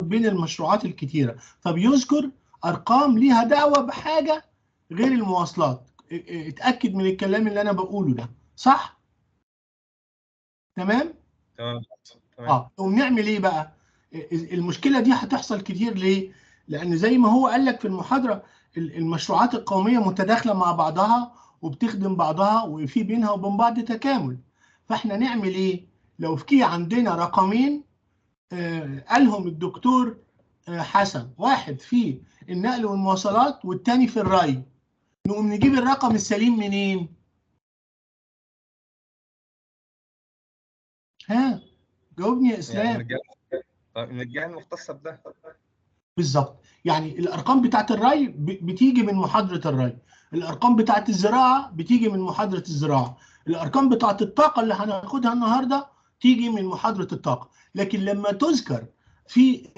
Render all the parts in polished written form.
بين المشروعات الكتيرة، فبيذكر أرقام ليها دعوة بحاجة غير المواصلات. اتأكد من الكلام اللي أنا بقوله ده، صح؟ تمام؟ تمام. ونعمل إيه بقى؟ المشكلة دي هتحصل كتير ليه؟ لأن زي ما هو قال لك في المحاضرة، المشروعات القومية متداخلة مع بعضها وبتخدم بعضها وفي بينها وبين بعض تكامل. فاحنا نعمل ايه؟ لو في عندنا رقمين قالهم الدكتور حسن، واحد في النقل والمواصلات والتاني في الري، نقوم نجيب الرقم السليم منين؟ ها جاوبني يا اسلام. يعني من الجهه المختصه بده. بالظبط، يعني الارقام بتاعت الري بتيجي من محاضره الري، الارقام بتاعت الزراعه بتيجي من محاضره الزراعه، الارقام بتاعت الطاقه اللي هناخدها النهارده تيجي من محاضره الطاقه. لكن لما تذكر في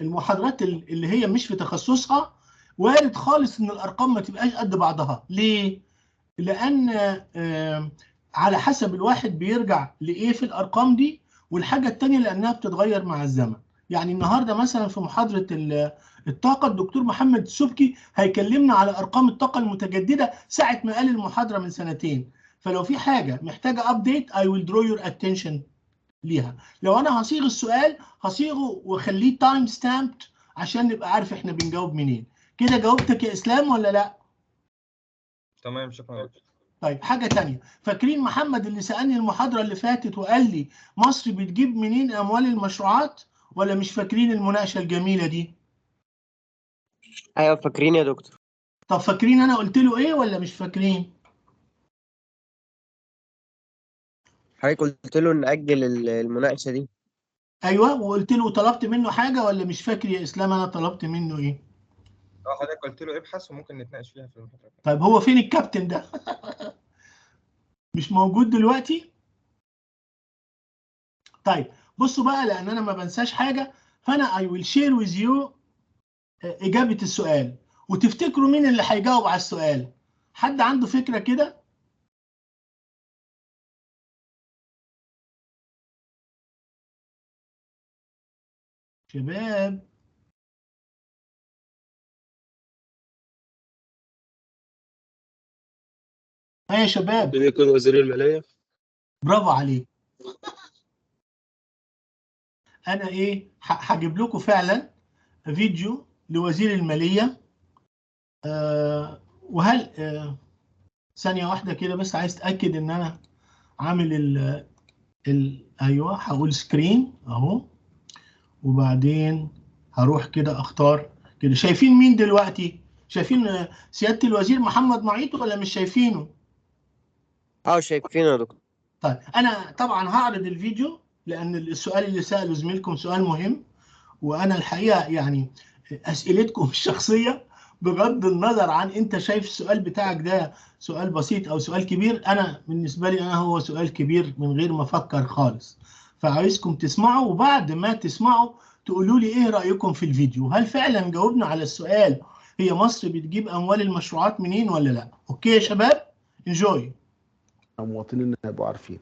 المحاضرات اللي هي مش في تخصصها، وارد خالص ان الارقام ما تبقاش قد بعضها. ليه؟ لان على حسب الواحد بيرجع لايه في الارقام دي، والحاجه الثانيه لانها بتتغير مع الزمن. يعني النهارده مثلا في محاضره الطاقه الدكتور محمد سبكي هيكلمنا على ارقام الطاقه المتجدده ساعه ما قال المحاضره من سنتين. فلو في حاجه محتاجه ابديت I will draw your attention ليها. لو انا هصيغ السؤال هصيغه واخليه تايم ستامبد عشان نبقى عارف احنا بنجاوب منين. كده جاوبتك يا اسلام ولا لا؟ تمام، شكرا. طيب حاجة تانية، فاكرين محمد اللي سألني المحاضرة اللي فاتت وقال لي مصر بتجيب منين أموال المشروعات، ولا مش فاكرين المناقشة الجميلة دي؟ ايوه فاكرين يا دكتور. طب فاكرين أنا قلت له إيه ولا مش فاكرين؟ حضرتك قلت له نأجل المناقشة دي. أيوه، وقلت له طلبت منه حاجة ولا مش فاكر يا إسلام أنا طلبت منه إيه؟ حضرتك قلت له ابحث وممكن نتناقش فيها في المحاضرة. طيب هو فين الكابتن ده؟ مش موجود دلوقتي؟ طيب بصوا بقى، لأن أنا ما بنساش حاجة، فأنا I will share with you إجابة السؤال، وتفتكروا مين اللي هيجاوب على السؤال. حد عنده فكرة كده؟ شباب يا شباب، ممكن يكون وزير المالية. برافو عليك. انا ايه هجيب لكم فعلا فيديو لوزير الماليه. وهل ثانيه واحده كده بس، عايز اتاكد ان انا عامل ايوه، هقول سكرين اهو، وبعدين هروح كده اختار كده. شايفين مين دلوقتي؟ شايفين سياده الوزير محمد معيط ولا مش شايفينه؟ شايفينه يا دكتور. طيب انا طبعا هعرض الفيديو لان السؤال اللي ساله زميلكم سؤال مهم، وانا الحقيقه يعني اسئلتكم الشخصيه بغض النظر عن انت شايف السؤال بتاعك ده سؤال بسيط او سؤال كبير، انا بالنسبه لي انا هو سؤال كبير من غير ما افكر خالص. فعايزكم تسمعوا، وبعد ما تسمعوا تقولوا لي ايه رايكم في الفيديو، هل فعلا جاوبنا على السؤال هي مصر بتجيب اموال المشروعات منين ولا لا؟ اوكي يا شباب، انجوي. المواطنين يبقوا عارفين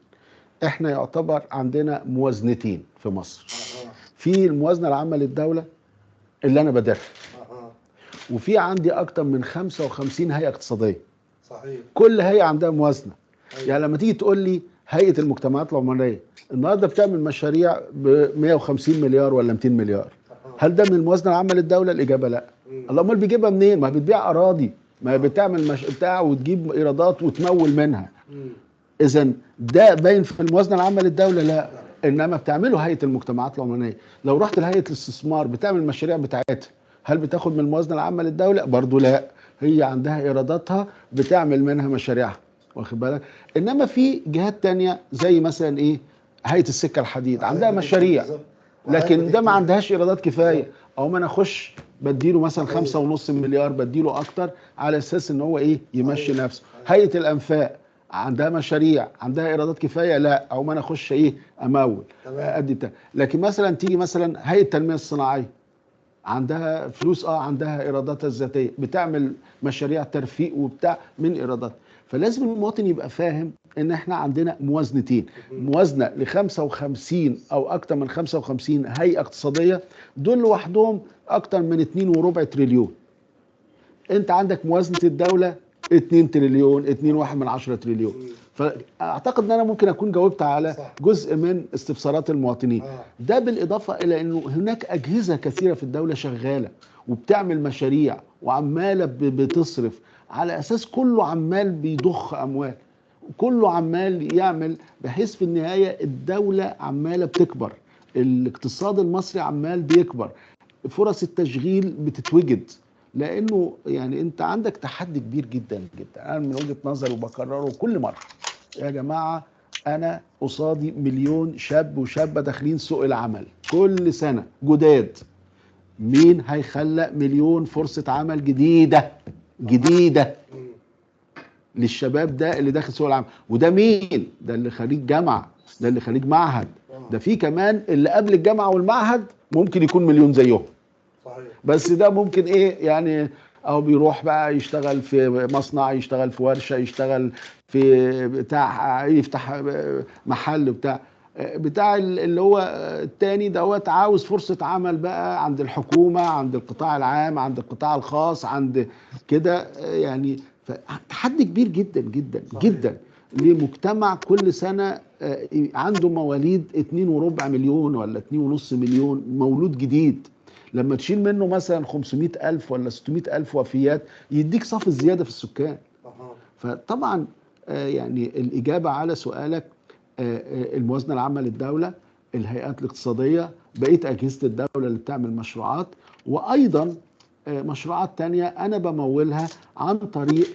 احنا يعتبر عندنا موازنتين في مصر. في الموازنه العامه للدوله اللي انا بدرسها، وفي عندي اكتر من 55 هيئه اقتصاديه. صحيح. كل هيئه عندها موازنه. يعني لما تيجي تقول لي هيئه المجتمعات العمرانيه النهارده بتعمل مشاريع ب 150 مليار ولا 200 مليار، هل ده من الموازنه العامه للدوله؟ الاجابه لا. الله، امال بيجيبها منين؟ ما بتبيع اراضي، ما بتعمل بتاع وتجيب ايرادات وتمول منها. اذا ده باين في الموازنه العامه للدوله؟ لا. انما بتعمله هيئه المجتمعات العمرانيه. لو رحت لهيئه الاستثمار بتعمل المشاريع بتاعتها، هل بتاخد من الموازنه العامه للدوله؟ برضو لا. هي عندها ايراداتها بتعمل منها مشاريعها، واخد بالك؟ انما في جهات تانية زي مثلا ايه، هيئه السكه الحديد عندها مشاريع، لكن ده ما عندهاش ايرادات كفايه، او ما انا اخش بديله مثلا 5.5 مليار، بديله اكتر على اساس ان هو ايه، يمشي نفسه. هيئه الانفاق عندها مشاريع، عندها ايرادات كفايه؟ لا. او ما انا اخش ايه، امول ادي لكن مثلا تيجي مثلا هيئه التنميه الصناعيه عندها فلوس، عندها ايراداتها الذاتيه، بتعمل مشاريع ترفيق وبتاع من ايرادات. فلازم المواطن يبقى فاهم ان احنا عندنا موازنتين، موازنه ل 55 او اكتر من 55 هيئه اقتصاديه، دول لوحدهم اكتر من 2.25 تريليون. انت عندك موازنه الدوله 2 تريليون، 2.1 تريليون. فاعتقد ان انا ممكن اكون جاوبت على جزء من استفسارات المواطنين. ده بالاضافه الى انه هناك اجهزه كثيره في الدوله شغاله وبتعمل مشاريع وعماله بتصرف، على اساس كله عمال بيضخ اموال، كله عمال يعمل، بحيث في النهايه الدوله عماله بتكبر، الاقتصاد المصري عمال بيكبر، فرص التشغيل بتتوجد. لانه يعني انت عندك تحدي كبير جدا جدا. انا من وجهة نظري وبكرره كل مره، يا جماعه انا قصادي مليون شاب وشابه داخلين سوق العمل كل سنه جداد. مين هيخلق مليون فرصه عمل جديده للشباب ده اللي داخل سوق العمل؟ وده مين؟ ده اللي خريج جامعه، ده اللي خريج معهد، ده في كمان اللي قبل الجامعه والمعهد ممكن يكون مليون زيهم. صحيح. بس ده ممكن ايه يعني، او بيروح بقى يشتغل في مصنع، يشتغل في ورشه، يشتغل في بتاع، يفتح محل بتاع اللي هو التاني دوت عاوز فرصه عمل بقى عند الحكومه، عند القطاع العام، عند القطاع الخاص، عند كده يعني. تحدي كبير جدا جدا جدا لمجتمع كل سنه عنده مواليد 2.25 مليون ولا 2.5 مليون مولود جديد. لما تشيل منه مثلا 500,000 ولا 600,000 وفيات، يديك صافي الزيادة في السكان. فطبعا يعني الإجابة على سؤالك، الموازنة العامة للدولة، الهيئات الاقتصادية، بقية أجهزة الدولة اللي بتعمل مشروعات، وأيضا مشروعات تانية أنا بمولها عن طريق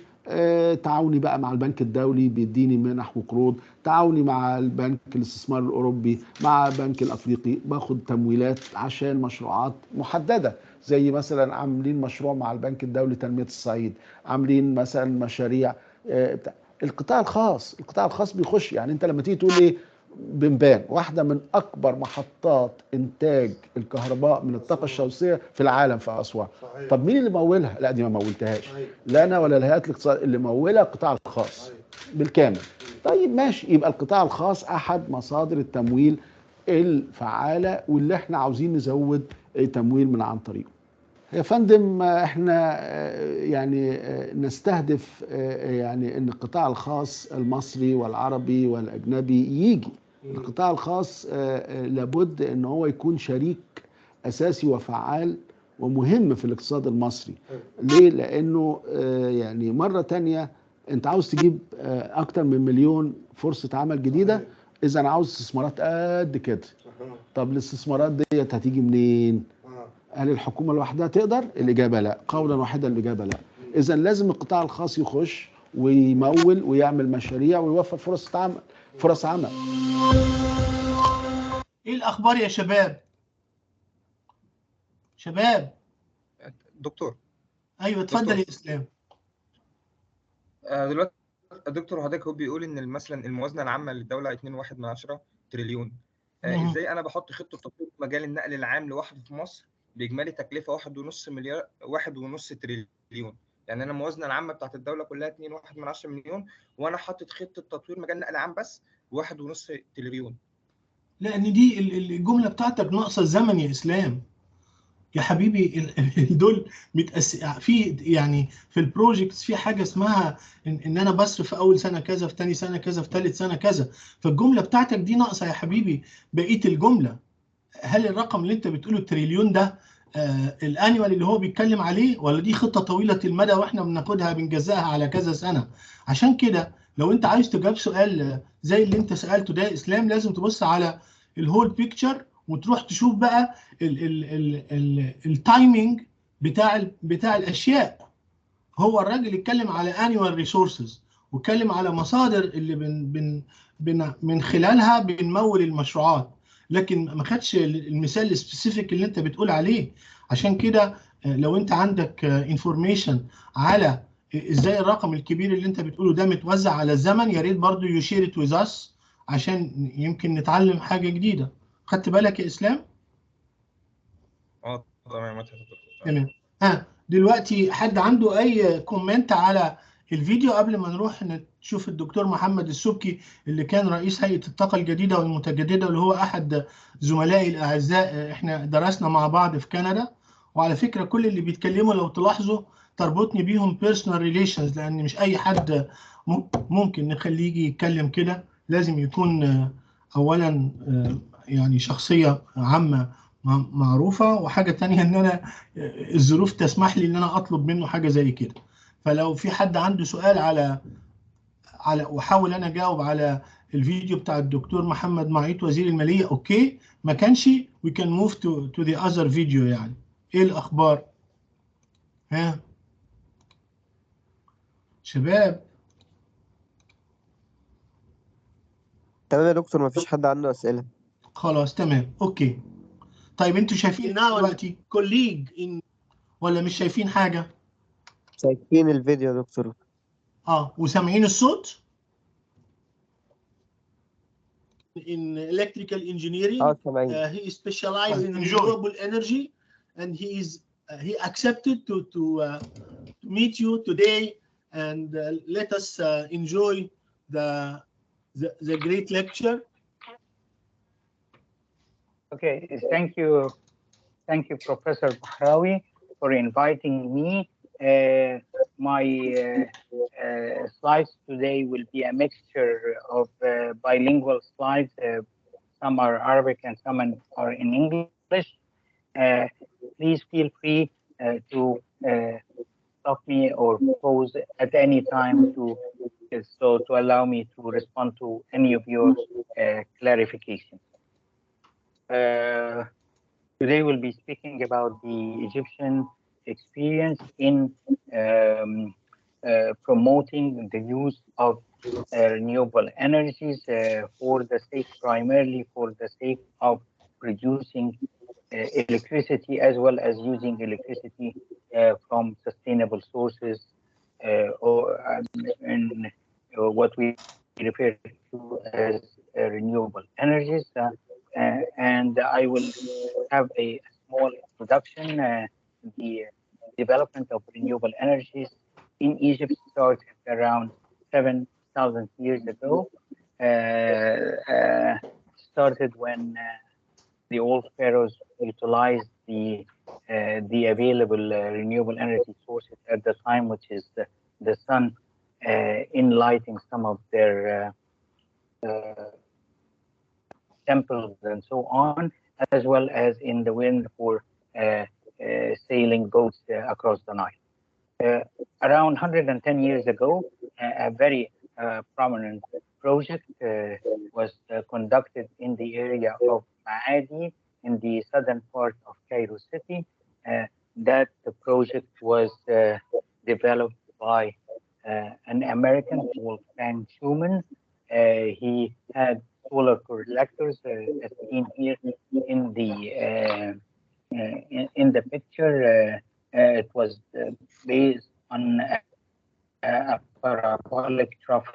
تعاوني بقى مع البنك الدولي، بيديني منح وقروض، تعاوني مع البنك الاستثمار الأوروبي، مع البنك الأفريقي، باخد تمويلات عشان مشروعات محددة. زي مثلا عاملين مشروع مع البنك الدولي تنمية الصعيد، عاملين مثلا مشاريع القطاع الخاص بيخش. يعني انت لما تيجي تقول ايه، بنبان واحدة من أكبر محطات إنتاج الكهرباء من الطاقة الشمسية في العالم في أسوان. طب مين اللي مولها؟ لا دي ما مولتهاش، لا أنا ولا الهيئات الاقتصادية، اللي مولها القطاع الخاص بالكامل. طيب ماشي، يبقى القطاع الخاص أحد مصادر التمويل الفعالة واللي احنا عاوزين نزود تمويل من عن طريقه. يا فندم احنا يعني نستهدف يعني ان القطاع الخاص المصري والعربي والاجنبي يجي. القطاع الخاص لابد ان هو يكون شريك اساسي وفعال ومهم في الاقتصاد المصري. ليه؟ لانه يعني مرة تانية انت عاوز تجيب اكتر من مليون فرصة عمل جديدة، اذا عاوز استثمارات قد كده. طب الاستثمارات ديت هتيجي منين؟ هل الحكومة لوحدها تقدر؟ الإجابة لا، قولا واحدا الإجابة لا. إذا لازم القطاع الخاص يخش ويمول ويعمل مشاريع ويوفر فرص عمل. ايه الأخبار يا شباب؟ دكتور. ايوه اتفضل يا اسلام. دلوقتي الدكتور حضرتك هو بيقول ان مثلا الموازنه العامه للدوله 2.1 تريليون. ازاي انا بحط خطه تطوير مجال النقل العام لوحده في مصر باجمالي تكلفه 1.5 تريليون؟ يعني انا الموازنه العامه بتاعت الدوله كلها 2.1 مليون، وانا حاطط خطه تطوير مجال النقل العام بس 1.5 تريليون. لان دي الجمله بتاعتك ناقصه الزمن يا اسلام يا حبيبي. دول في يعني في البروجكتس في حاجه اسمها ان انا بصرف في اول سنه كذا، في ثاني سنه كذا، في ثالث سنه كذا. فالجمله بتاعتك دي ناقصه يا حبيبي بقيه الجمله. هل الرقم اللي انت بتقوله التريليون ده الانيوال اللي هو بيتكلم عليه، ولا دي خطه طويله المدى واحنا بناخدها بنجزاها على كذا سنه؟ عشان كده لو انت عايز تجاوب سؤال زي اللي انت سالته ده يا اسلام، لازم تبص على الهول بيكتشر وتروح تشوف بقى التايمينج بتاع الاشياء. هو الراجل اتكلم على annual resources، واتكلم على مصادر اللي من خلالها بنمول المشروعات، لكن ما خدش المثال السبيسيفيك اللي انت بتقول عليه. عشان كده لو انت عندك انفورميشن على ازاي الرقم الكبير اللي انت بتقوله ده متوزع على الزمن، يا ريت برضه يشير ات ويز اس عشان يمكن نتعلم حاجه جديده. خدت بالك يا اسلام؟ تمام. تمام. دلوقتي حد عنده اي كومنت على الفيديو قبل ما نروح نشوف الدكتور محمد السبكي اللي كان رئيس هيئة الطاقة الجديدة والمتجددة، واللي هو أحد زملائي الأعزاء، إحنا درسنا مع بعض في كندا. وعلى فكرة كل اللي بيتكلموا لو تلاحظوا تربطني بيهم personal relations، لأن مش أي حد ممكن نخليه يجي يتكلم كده. لازم يكون أولا يعني شخصية عامة معروفة، وحاجة تانية إن أنا الظروف تسمح لي إن أنا أطلب منه حاجة زي كده. فلو في حد عنده سؤال على وحاول انا اجاوب على الفيديو بتاع الدكتور محمد معيط وزير الماليه، اوكي. ما كانش we can move to the other video. يعني ايه الاخبار؟ ها شباب؟ تمام يا دكتور، مفيش حد عنده أسئلة. خلاص تمام اوكي. طيب انتوا شايفين دلوقتي كوليج ولا مش شايفين حاجه؟ شايفين الفيديو يا دكتور. وسامعين الصوت؟ in electrical engineering. سامعين. He is specialized in renewable energy, and he accepted to meet you today, and let us enjoy the great lecture. Okay, thank you, Professor Bahrawi, for inviting me. My slides today will be a mixture of bilingual slides. Some are Arabic and some are in English. Please feel free to stop me or pause at any time to allow me to respond to any of your clarifications. Today we'll be speaking about the Egyptian experience in promoting the use of renewable energies primarily for the sake of producing electricity, as well as using electricity from sustainable sources, or what we refer to as renewable energies. And I will have a small introduction. The development of renewable energies in Egypt started around 7,000 years ago. Started when the old pharaohs utilized the available renewable energy sources at the time, which is the sun, in lighting some of their temples and so on, as well as in the wind for sailing boats across the Nile. Around 110 years ago, a very prominent project was conducted in the area of Maadi in the southern part of Cairo city. That the project was developed by an American called Frank Schumann. He had solar collectors, as seen here in the picture. It was based on a parabolic trough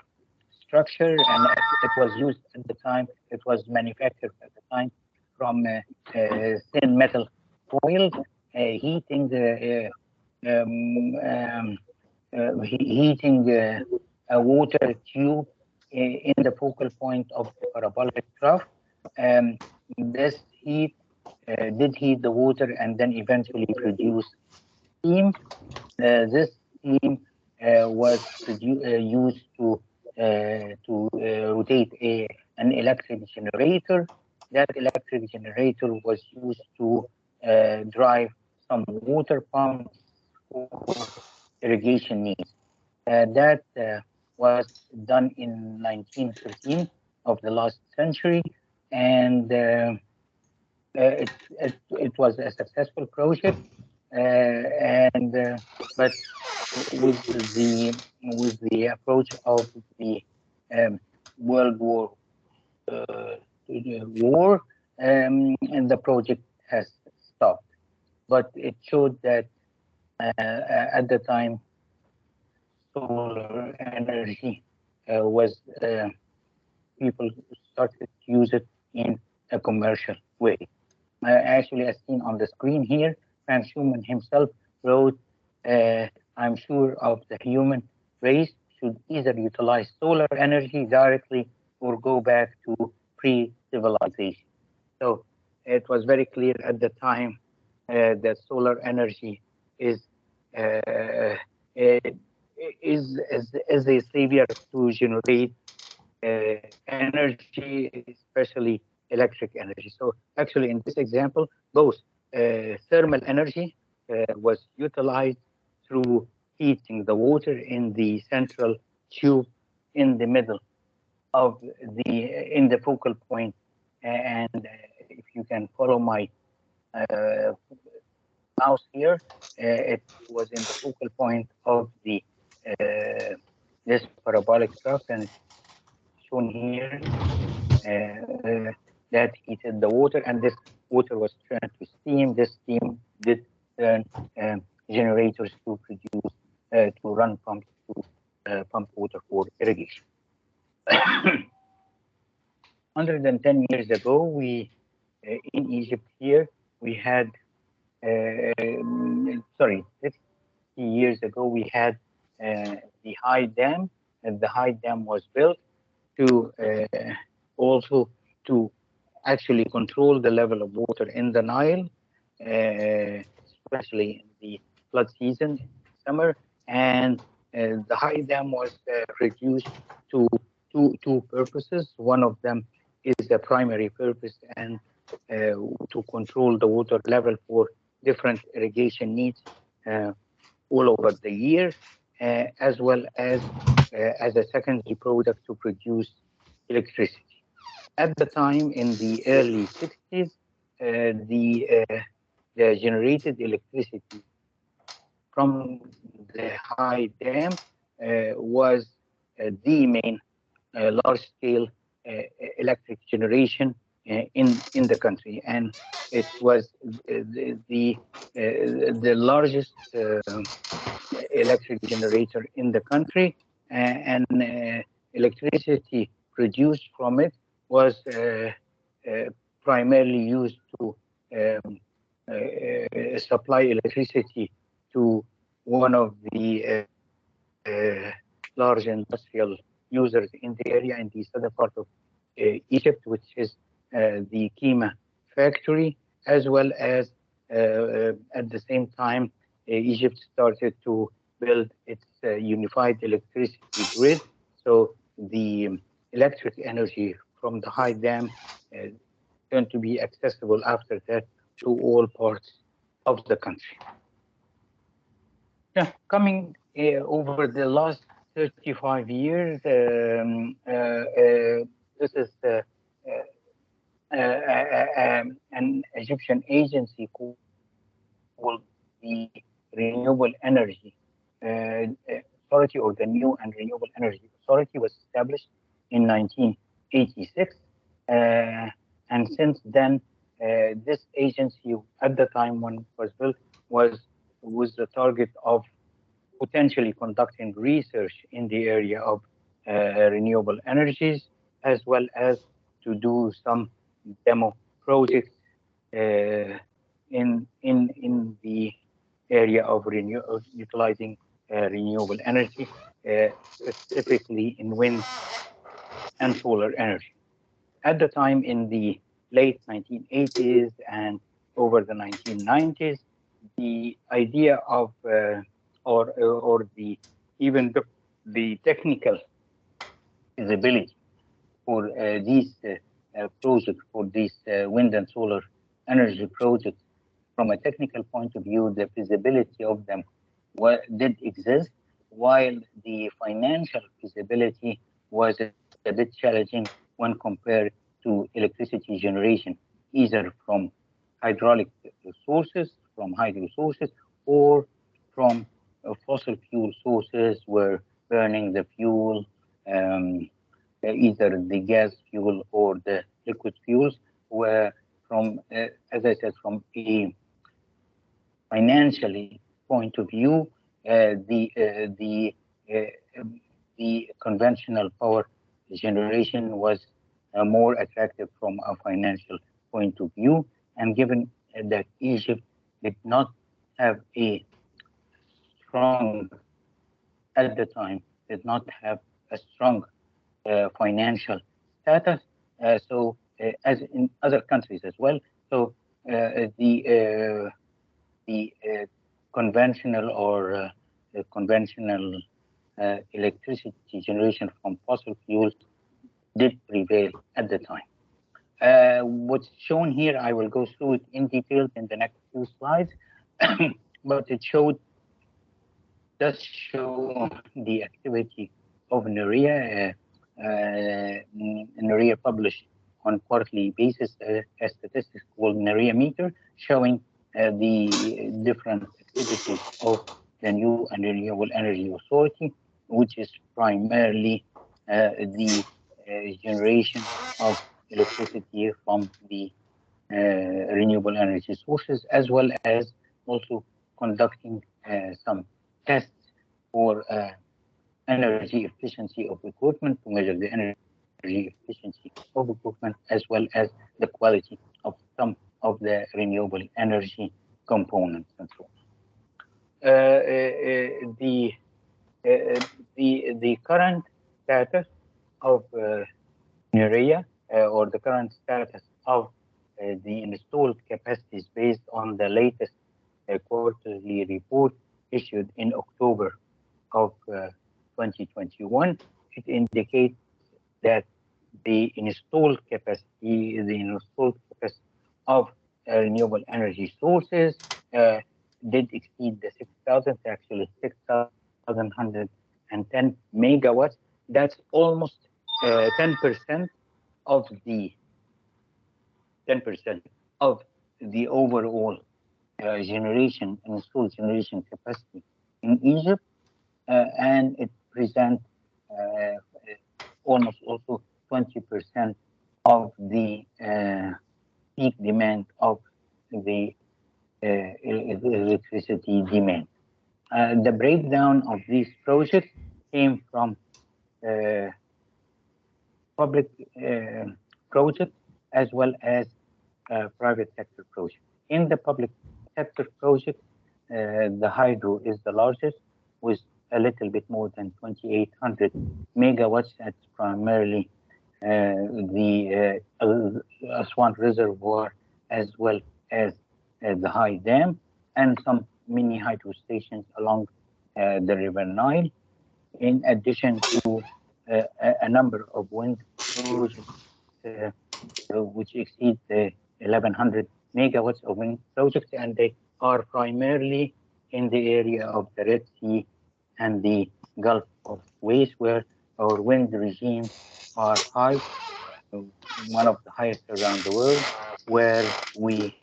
structure, and it was used at the time. It was manufactured at the time from thin metal foil, heating a water tube in the focal point of the parabolic trough. This heat did heat the water and then eventually produce steam. This steam was used to rotate an electric generator. That electric generator was used to drive some water pumps for irrigation needs. That was done in 1913 of the last century, and it was a successful project. But with the approach of the World War and the project has stopped. But it showed that at the time, solar energy was people started to use it in a commercial way. Actually, as seen on the screen here, Frank Schumann himself wrote, "I'm sure of the human race should either utilize solar energy directly or go back to pre-civilization. So it was very clear at the time that solar energy is uh, is a savior to generate energy, especially electric energy. So actually, in this example, both thermal energy was utilized through heating the water in the central tube in the middle of the focal point. And if you can follow my mouse here, it was in the focal point of the this parabolic trough, and it's shown here that heated the water, and this water was turned to steam. This steam did turn generators to produce to run pumps to pump water for irrigation. 110 years ago, we in Egypt here we had sorry, 50 years ago we had the high dam, and the high dam was built to also to actually control the level of water in the Nile, especially in the flood season, summer. And the high dam was reduced to two purposes. One of them is the primary purpose, and to control the water level for different irrigation needs all over the year, as well as a secondary product to produce electricity. At the time, in the early 60s, the generated electricity from the high dam was the main large-scale electric generation in the country, and it was the largest electric generator in the country, and electricity produced from it was primarily used to supply electricity to one of the large industrial users in the area in the southern part of Egypt, which is the Kima factory, as well as at the same time, Egypt started to build its unified electricity grid. So the electric energy from the high dam turned to be accessible after that to all parts of the country. Yeah, coming over the last 35 years, this is an Egyptian agency called the Renewable Energy Authority, or the New and Renewable Energy Authority, was established in 1986. And since then, this agency, at the time when it was built, was the target of potentially conducting research in the area of renewable energies, as well as to do some demo projects in the area of utilizing renewable energy, specifically in wind and solar energy. At the time, in the late 1980s and over the 1990s, the idea of or even the technical feasibility for these projects, for these wind and solar energy projects, from a technical point of view, the feasibility of them did exist, while the financial feasibility was a bit challenging when compared to electricity generation, either from hydraulic sources, from hydro sources, or from fossil fuel sources, where burning the fuel, either the gas fuel or the liquid fuels, were from, as I said, from a financially point of view, the conventional power generation was more attractive from a financial point of view. And given that Egypt did not have a strong, at the time, did not have a strong financial status, as in other countries as well. So the conventional or conventional electricity generation from fossil fuels did prevail at the time. What's shown here, I will go through it in detail in the next few slides, but it does show the activity of NERIA. NERIA published on quarterly basis a statistics called NERIA meter, showing the different activities of the new and renewable energy authority, which is primarily the generation of electricity from the renewable energy sources, as well as also conducting some tests for energy efficiency of equipment to measure the energy efficiency of equipment, as well as the quality of some of the renewable energy components and so on. The current status of NERIA or the current status of the installed capacities based on the latest quarterly report issued in October of 2021, it indicates that the installed capacity of renewable energy sources did exceed the 6,000, actually 6,110 megawatts. That's almost 10% of the overall installed generation capacity in Egypt, and it presents almost also 20% of the peak demand of the electricity demand. The breakdown of these projects came from public projects as well as private sector projects. In the public sector project, the hydro is the largest, with a little bit more than 2,800 megawatts. That's primarily the Aswan Reservoir, as well as the High Dam, and some mini hydro stations along the River Nile, in addition to a number of wind projects, which exceed 1,100 megawatts of wind projects, and they are primarily in the area of the Red Sea and the Gulf of Suez, where our wind regimes are high, one of the highest around the world, where we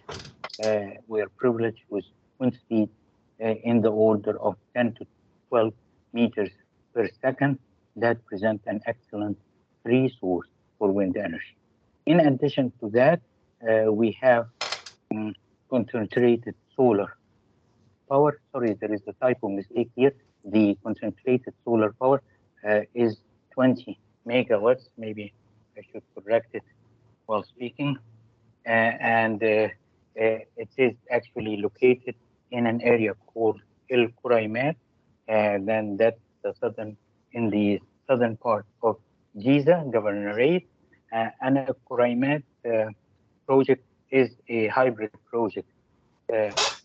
are privileged with wind speed in the order of 10 to 12 meters per second. That present an excellent resource for wind energy. In addition to that, we have concentrated solar power. Sorry, there is a typo mistake here. The concentrated solar power is 20 megawatts. Maybe I should correct it while speaking. And it is actually located in an area called El Kuraymat, and then that's in the southern part of Giza Governorate. And El Kuraymat project is a hybrid project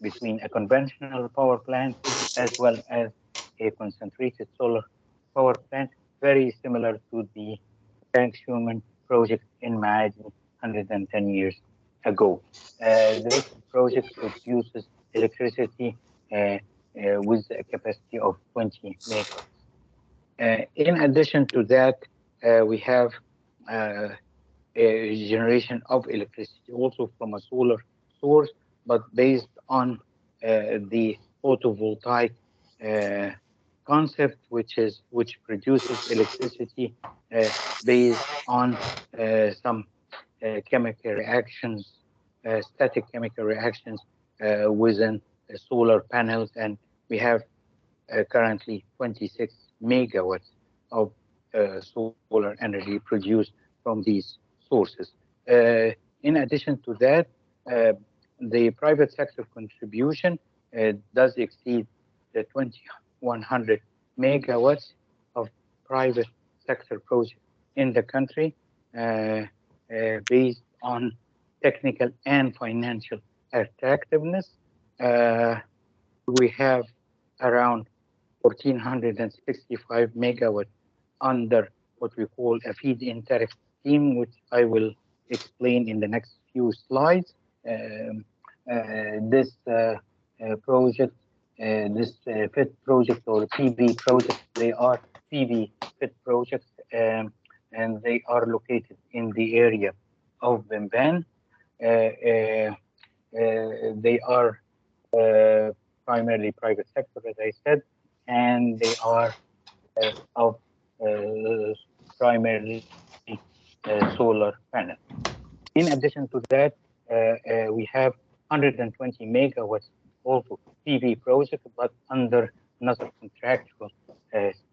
between a conventional power plant as well as a concentrated solar power plant, very similar to the Frank Schumann project in Maadi 110 years ago. This project produces electricity with a capacity of 20 megawatts. In addition to that, we have a generation of electricity also from a solar source, but based on the photovoltaic concept, which produces electricity based on some chemical reactions, static chemical reactions within the solar panels, and we have currently 26 megawatts of solar energy produced from these sources. In addition to that, the private sector contribution does exceed the 2,100 megawatts of private sector projects in the country based on technical and financial attractiveness. We have around 1,465 megawatts under what we call a feed-in tariff scheme, which I will explain in the next few slides. This project, this FIT project or PV project, they are PV FIT projects, and they are located in the area of Bimban. They are primarily private sector, as I said, and they are of primarily solar panel. In addition to that, we have 120 megawatts also PV project, but under another contractual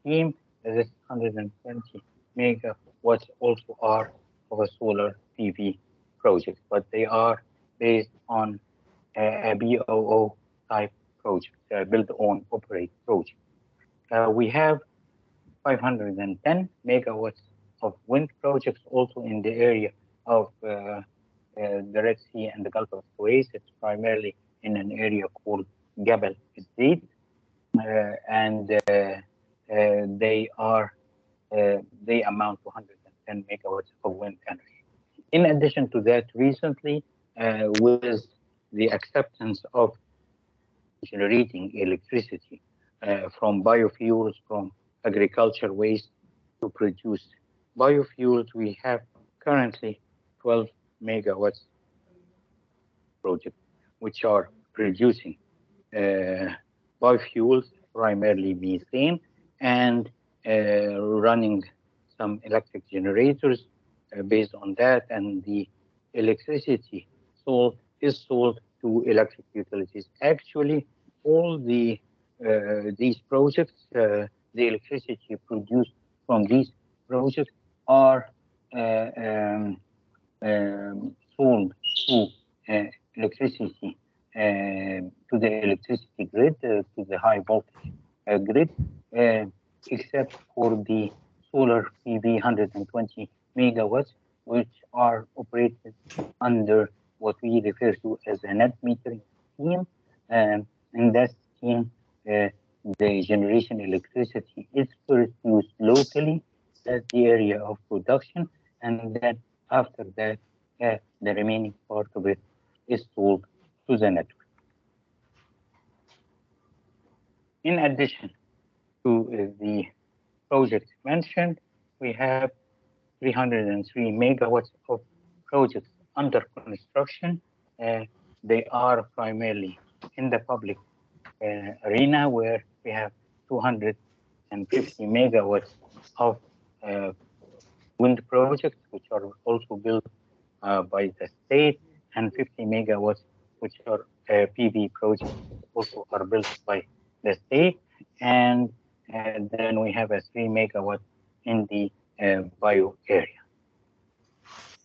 scheme. This 120 megawatts also are of a solar PV project, but they are based on a BOO type project, build, own, operate project. We have 510 megawatts of wind projects also in the area of the Red Sea and the Gulf of Suez. It's primarily in an area called Jebel Zayt, and they amount to 110 megawatts of wind energy. In addition to that, recently, with the acceptance of generating electricity from biofuels, from agriculture waste to produce biofuels, we have currently 12 megawatts projects which are producing biofuels, primarily methane, and running some electric generators based on that, and the electricity is sold to electric utilities. Actually, all these projects, the electricity produced from these projects are sold to electricity to the electricity grid, to the high voltage grid, except for the solar PV 120 megawatts, which are operated under what we refer to as a net metering scheme. In that scheme, the generation electricity is produced locally at the area of production, and then after that, the remaining part of it is sold to the network. In addition to the projects mentioned, we have 303 megawatts of projects under construction. They are primarily in the public arena, where we have 250 megawatts of wind projects, which are also built by the state, and 50 megawatts, which are PV projects, also are built by the state. And then we have a 3 megawatt in the bio area.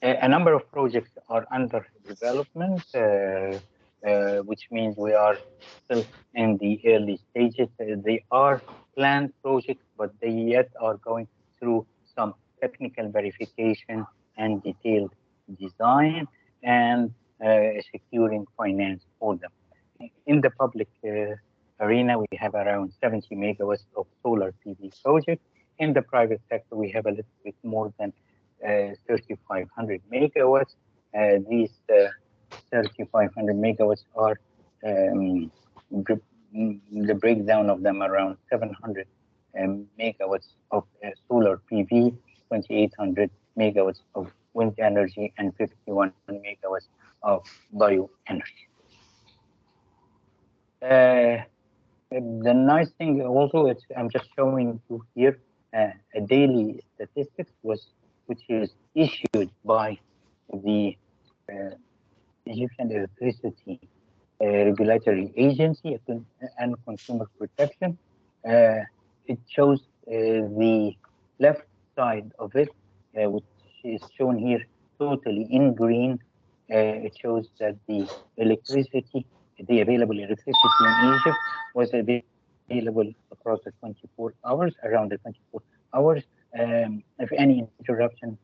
A number of projects are under development, which means we are still in the early stages. They are planned projects, but they yet are going through some technical verification and detailed design and securing finance for them. In the public arena, we have around 70 megawatts of solar PV projects. In the private sector, we have a little bit more than 3,500 megawatts. These 3,500 megawatts are the breakdown of them around 700 megawatts of solar PV, 2,800 megawatts of wind energy, and 51 megawatts of bioenergy. The nice thing also, I'm just showing you here a daily statistics which is issued by the Egyptian Electricity Regulatory Agency and Consumer Protection. It shows the left side of it, which is shown here totally in green. It shows that the available electricity in Egypt was available across the 24 hours, around the 24 hours. If any interruption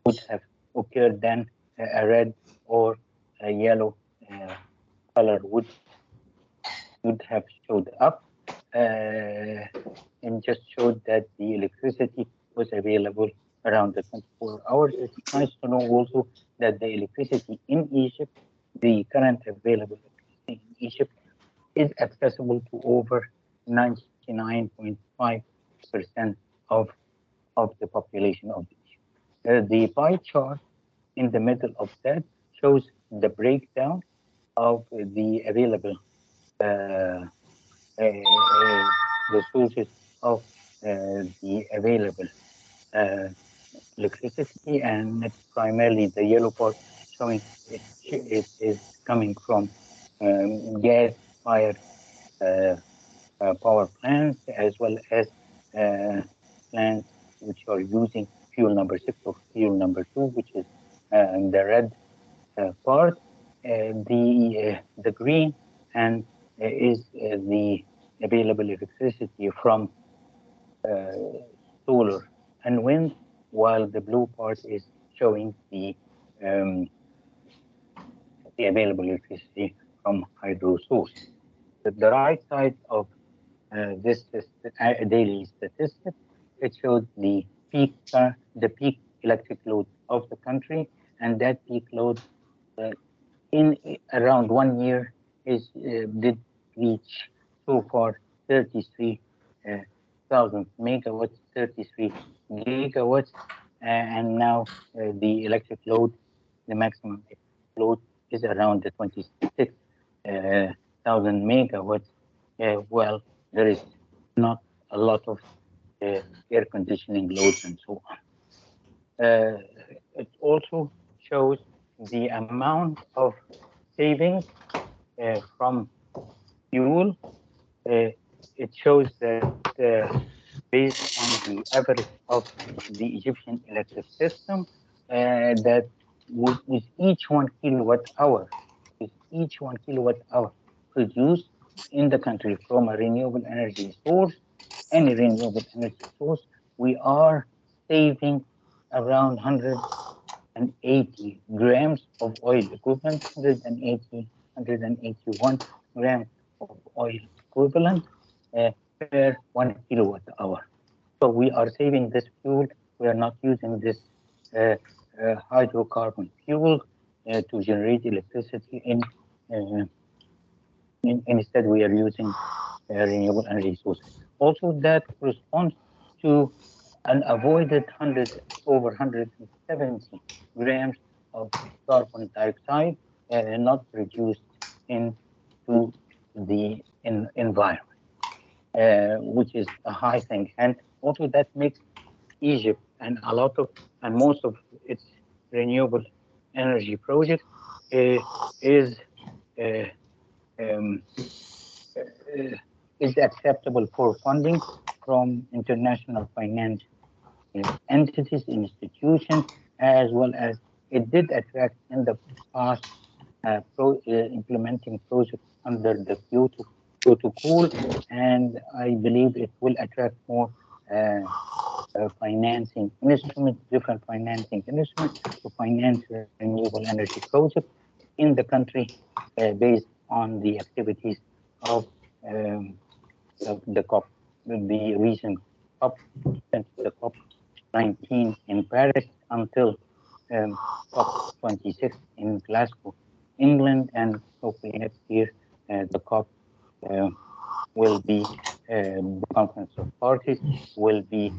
would have occurred, then a red or a yellow color would have showed up, and just showed that the electricity was available around the 24 hours. It's nice to know also that the electricity in Egypt, the current available electricity in Egypt, is accessible to over 99.5% of the population of Egypt. The pie chart in the middle of that shows the breakdown of the available resources of the available electricity, and it's primarily the yellow part showing it is coming from gas-fired power plants, as well as plants which are using fuel number 6 or fuel number 2, which is the red part. The green and is the available electricity from solar and wind, while the blue part is showing the available electricity from hydro source. The right side of this is a daily statistic. It shows the peak electric load of the country, and that peak load in around 1 year did reach so far 33,000 megawatts, 33 gigawatts, and now the electric load, the maximum load, is around the 26,000 megawatts. Well, there is not a lot of air conditioning loads and so on. It also shows the amount of savings from fuel. It shows that based on the average of the Egyptian electric system, that with each 1 kilowatt hour, produced in the country from a renewable energy source, any renewable energy source, we are saving around 180 grams of oil equivalent, 181 grams of oil equivalent per 1 kilowatt hour. So we are saving this fuel. We are not using this hydrocarbon fuel to generate electricity. Instead, we are using renewable energy sources. Also, that corresponds to an avoided over 170 grams of carbon dioxide not produced into the environment, which is a high thing. And also that makes Egypt and most of its renewable energy projects is acceptable for funding from international finance entities, institutions, as well as it did attract in the past implementing projects under the Kyoto Protocol, and I believe it will attract more financing instruments, different financing instruments to finance renewable energy projects in the country based on the activities of the COP, the recent COP, the COP19 in Paris until COP26 in Glasgow, England, and hopefully next year the COP will be, the Conference of Parties will be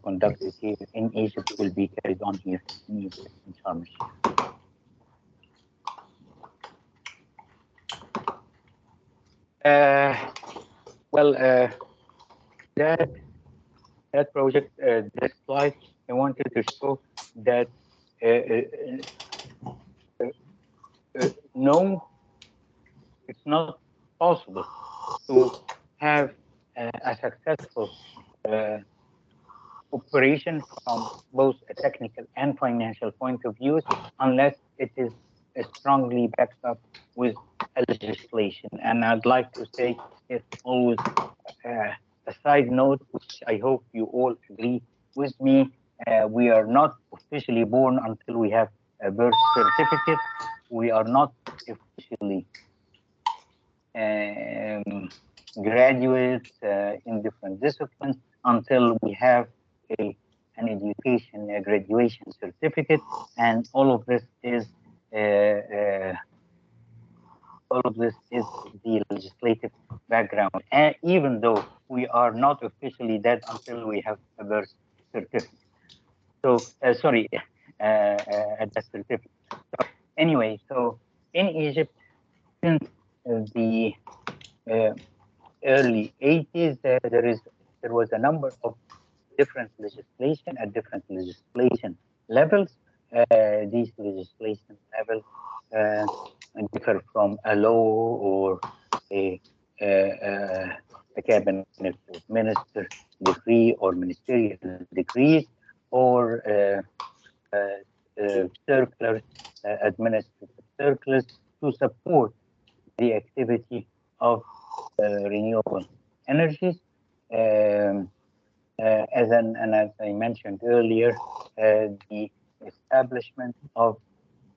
conducted here in Egypt, will be carried on here in Egypt, in Sharm el-Sheikh. That project, this slide, I wanted to show that no, it's not possible to have a successful operation from both a technical and financial point of view unless it is strongly backed up with a legislation. And I'd like to say it's always a side note, which I hope you all agree with me. We are not officially born until we have a birth certificate. We are not officially graduates in different disciplines until we have an education, a graduation certificate, and all of this is the legislative background. And even though we are not officially dead until we have a birth certificate. So, a death certificate. So, anyway, so in Egypt, since the early 80s, there was a number of different legislation at different legislation levels. These legislation levels differ from a law or a cabinet of minister decree or ministerial decrees or circulars, administrative circulars to support the activity of renewable energies. As I mentioned earlier, the establishment of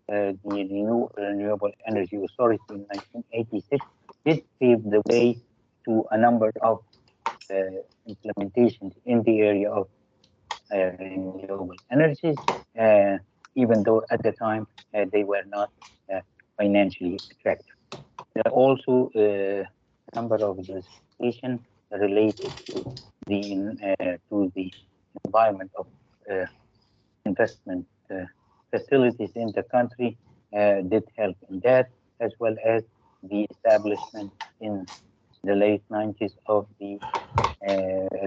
the Renewable Energy Authority in 1986 did pave the way to a number of implementations in the area of renewable energies, even though at the time they were not financially attractive. There are also a number of legislation related to the environment of investment facilities in the country did help in that, as well as the establishment in the late 90s of the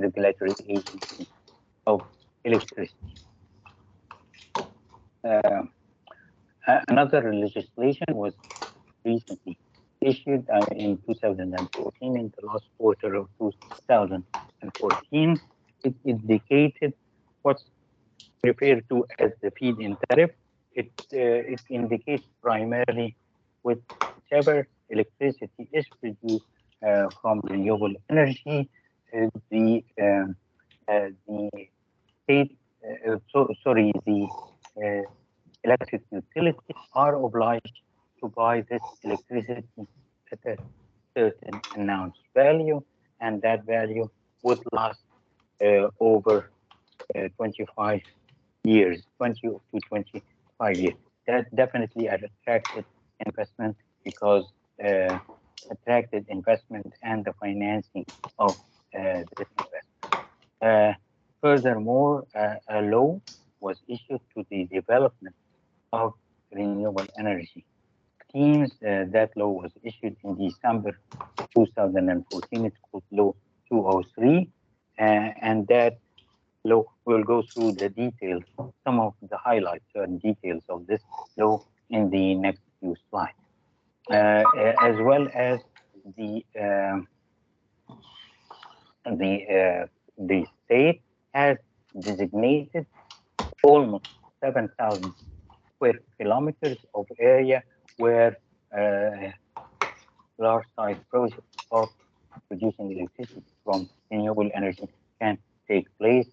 regulatory agency of electricity. Another legislation was recently issued in 2014, in the last quarter of 2014. It indicated what's referred to as the feed-in tariff. It indicates primarily whichever electricity is produced from renewable energy, the electric utilities are obliged to buy this electricity at a certain announced value, and that value would last over 25 years, 20 to 25 years. That definitely attracted investment because attracted investment and the financing of this investment. Furthermore, a law was issued to the development of renewable energy schemes. That law was issued in December 2014. It's called Law 203, and that law will go through the details, some of the highlights and details of this law in the next few slides, as well as the state has designated almost 7,000 square kilometers of area where large-size projects of producing electricity from renewable energy can take place.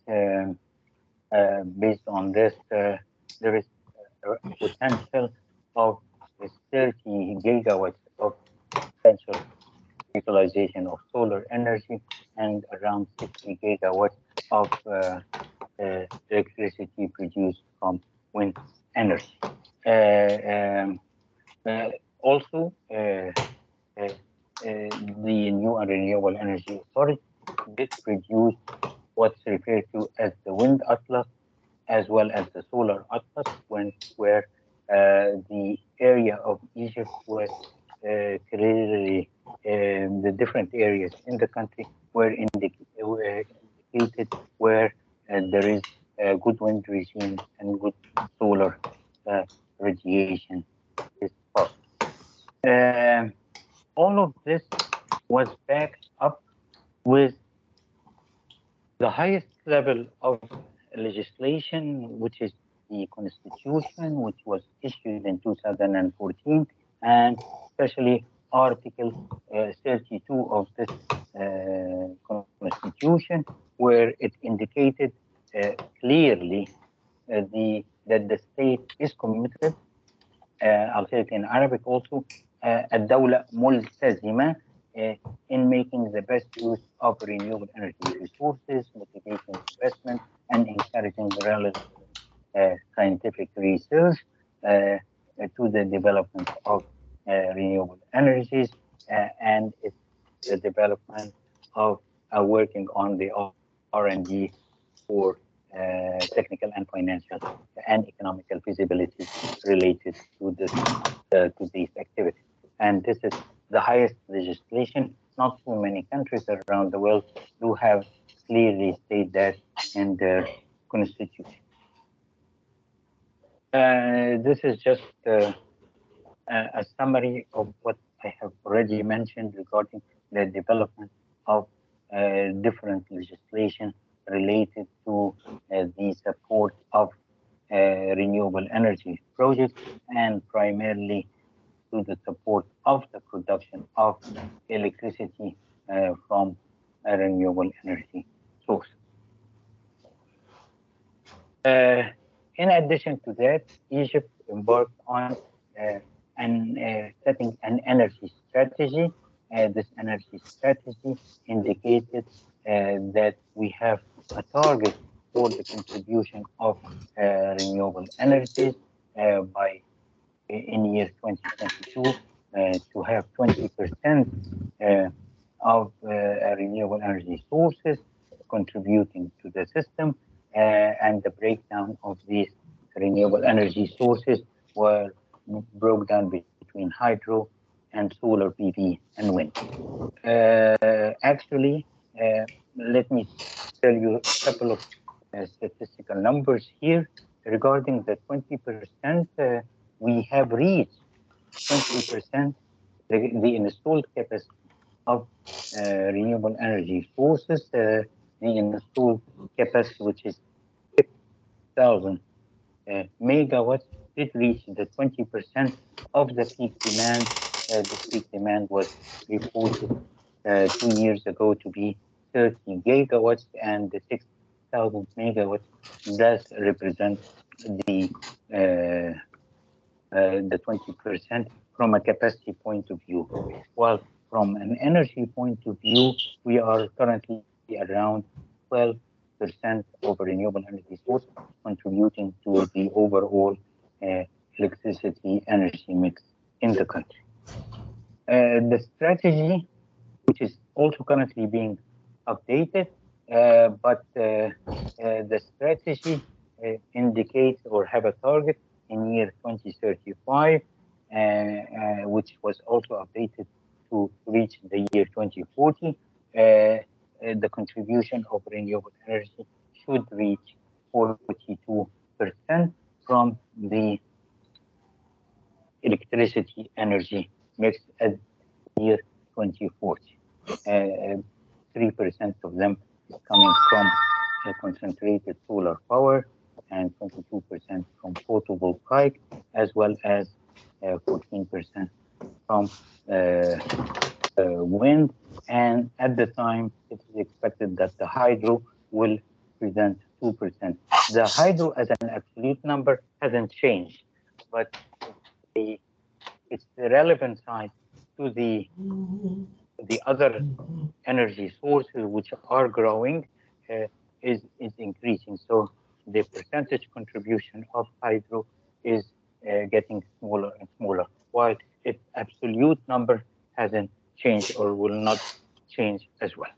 Based on this, there is a potential of 30 gigawatts of potential utilization of solar energy and around 60 gigawatts of electricity produced from wind energy. Also, the new and renewable energy authority did produce what's referred to as the wind atlas, as well as the solar atlas, where the area of Egypt was clearly the different areas in the country were indicated where there is a good wind regime and good solar radiation is possible. All of this was backed up with the highest level of legislation, which is the Constitution, which was issued in 2014, and especially Article 32 of this Constitution, where it indicated clearly that the state is committed. I'll say it in Arabic also. الدولة ملتزمة in making the best use of renewable energy resources, motivating investment, and encouraging relevant scientific research to the development of renewable energies and its the development of working on the R&D for technical and financial and economical feasibility related to this to these activities. And this is the highest legislation. Not too many countries around the world do have clearly stated that in their constitution. This is just a summary of what I have already mentioned regarding the development of different legislation related to the support of renewable energy projects and primarily to the support of the production of electricity from a renewable energy source. In addition to that, Egypt embarked on setting an energy strategy. This energy strategy indicated that we have a target for the contribution of renewable energies by in year 2022 to have 20% of renewable energy sources contributing to the system, and the breakdown of these renewable energy sources were broke down between hydro and solar PV and wind. Actually, let me tell you a couple of statistical numbers here regarding the 20%. We have reached 20% the installed capacity of renewable energy sources. The installed capacity, which is 6,000 megawatts, did reach the 20% of the peak demand. This peak demand was reported 2 years ago to be 30 gigawatts, and the 6,000 megawatts does represent the 20% from a capacity point of view. While from an energy point of view, we are currently around 12% of renewable energy source contributing to the overall electricity energy mix in the country. The strategy, which is also currently being updated, but the strategy indicates or have a target in year 2035, which was also updated to reach the year 2040. The contribution of renewable energy should reach 42% from the electricity energy mix at year 2040. 3% of them is coming from concentrated solar power and 22% from photovoltaic, as well as 14% from wind. And at the time, it is expected that the hydro will present 2%. The hydro as an absolute number hasn't changed, but its relevant side to the other energy sources which are growing is increasing. So the percentage contribution of hydro is getting smaller and smaller, while its absolute number hasn't changed or will not change as well.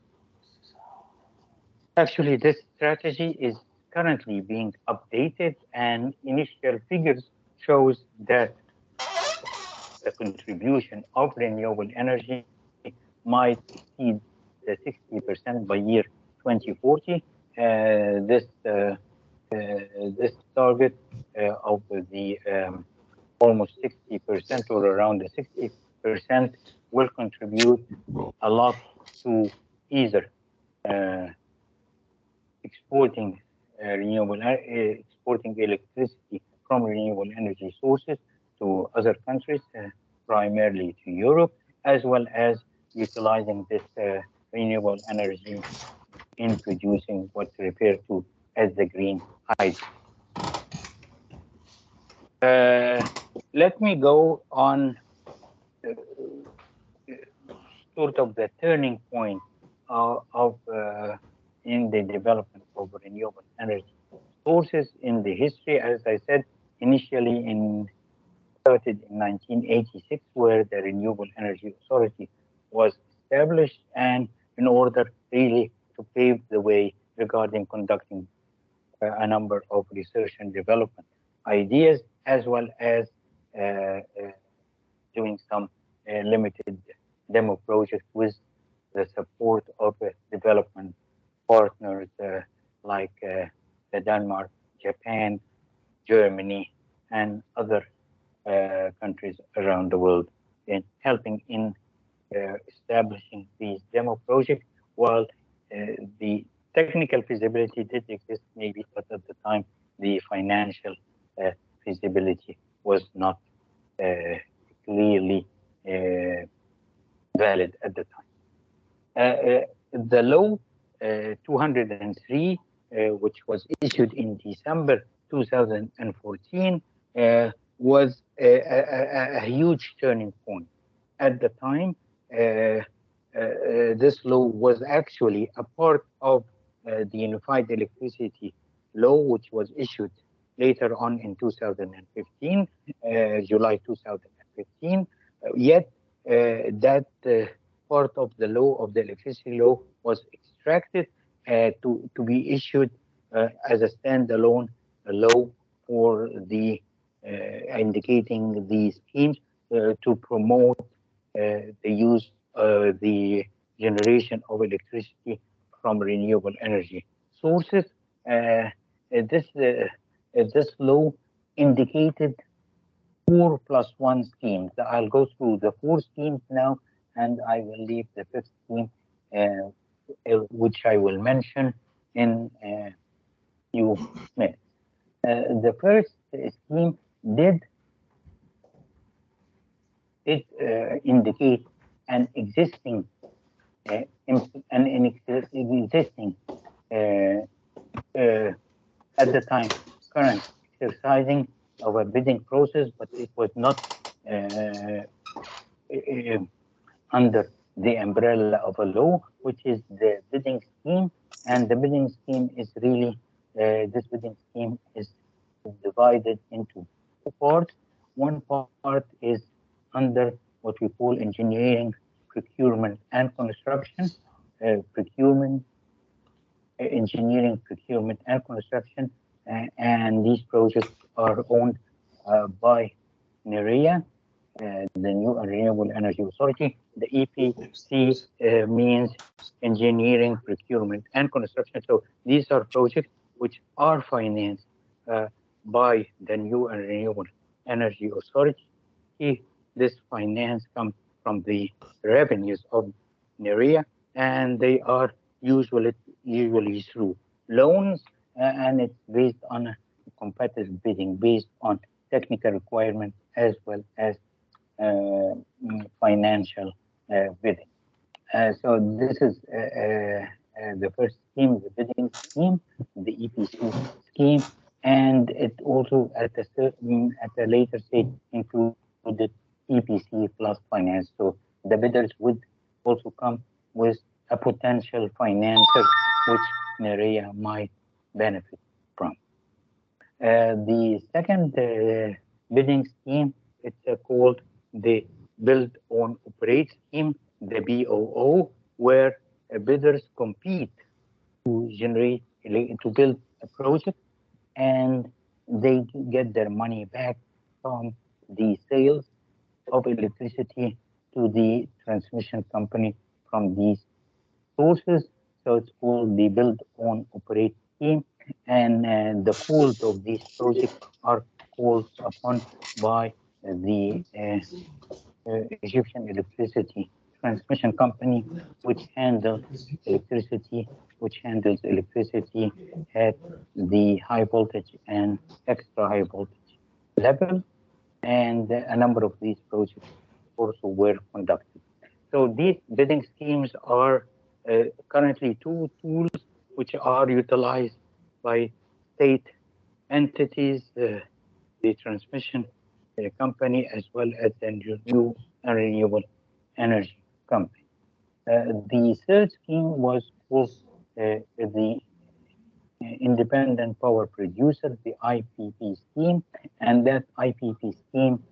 Actually, this strategy is currently being updated, and initial figures shows that the contribution of renewable energy might exceed the 60% by year 2040. This target of the almost 60% or around the 60% will contribute a lot to either exporting exporting electricity from renewable energy sources to other countries, primarily to Europe, as well as utilizing this renewable energy in producing what's referred to as the green hydrogen. Let me go on sort of the turning point in the development of renewable energy sources in the history. As I said, initially started in 1986, where the Renewable Energy Authority was established, and in order really to pave the way regarding conducting a number of research and development ideas, as well as uh, uh, doing some limited demo projects with the support of development partners like Denmark, Japan, Germany, and other countries around the world in helping in establishing these demo projects. While the technical feasibility did exist, maybe, but at the time the financial feasibility was not clearly valid at the time. The law 203, which was issued in December 2014, was a huge turning point. At the time, this law was actually a part of the Unified Electricity Law, which was issued later on in 2015, July 2015. Yet, that part of the law, of the electricity law, was extracted to be issued as a standalone law for the indicating the schemes to promote the use, the generation of electricity from renewable energy sources. This law indicated 4+1 schemes. I'll go through the 4 schemes now, and I will leave the 5th scheme, which I will mention in a few minutes. The first scheme did indicate an existing at the time current exercising of a bidding process, but it was not under the umbrella of a law, which is the bidding scheme. And the bidding scheme is really, this bidding scheme is divided into 2 parts. One part is under what we call engineering, procurement, and construction. Engineering, procurement, and construction. And these projects are owned by NEREA, the New and Renewable Energy Authority. The EPC means engineering, procurement, and construction. So these are projects which are financed by the New and Renewable Energy Authority. This finance comes from the revenues of NEREA, and they are usually through loans, and it's based on a competitive bidding based on technical requirements as well as financial bidding. So this is the first scheme, the bidding scheme, the EPC scheme, and it also at a later stage included EPC plus finance. So the bidders would also come with a potential financer which NEREA might benefit from. The second bidding scheme, it's called the Build, Own, Operate scheme, the BOO, where bidders compete to build a project, and they get their money back from the sales of electricity to the transmission company from these sources. So it's called the Build, Own, Operate scheme, and the calls of these projects are called upon by the Egyptian electricity transmission company, which handles electricity at the high voltage and extra high voltage level, and a number of these projects also were conducted. So these bidding schemes are currently 2 tools which are utilized by state entities, the transmission company, as well as the new and renewable energy company. The third scheme was for the independent power producer, the IPP scheme, and that IPP scheme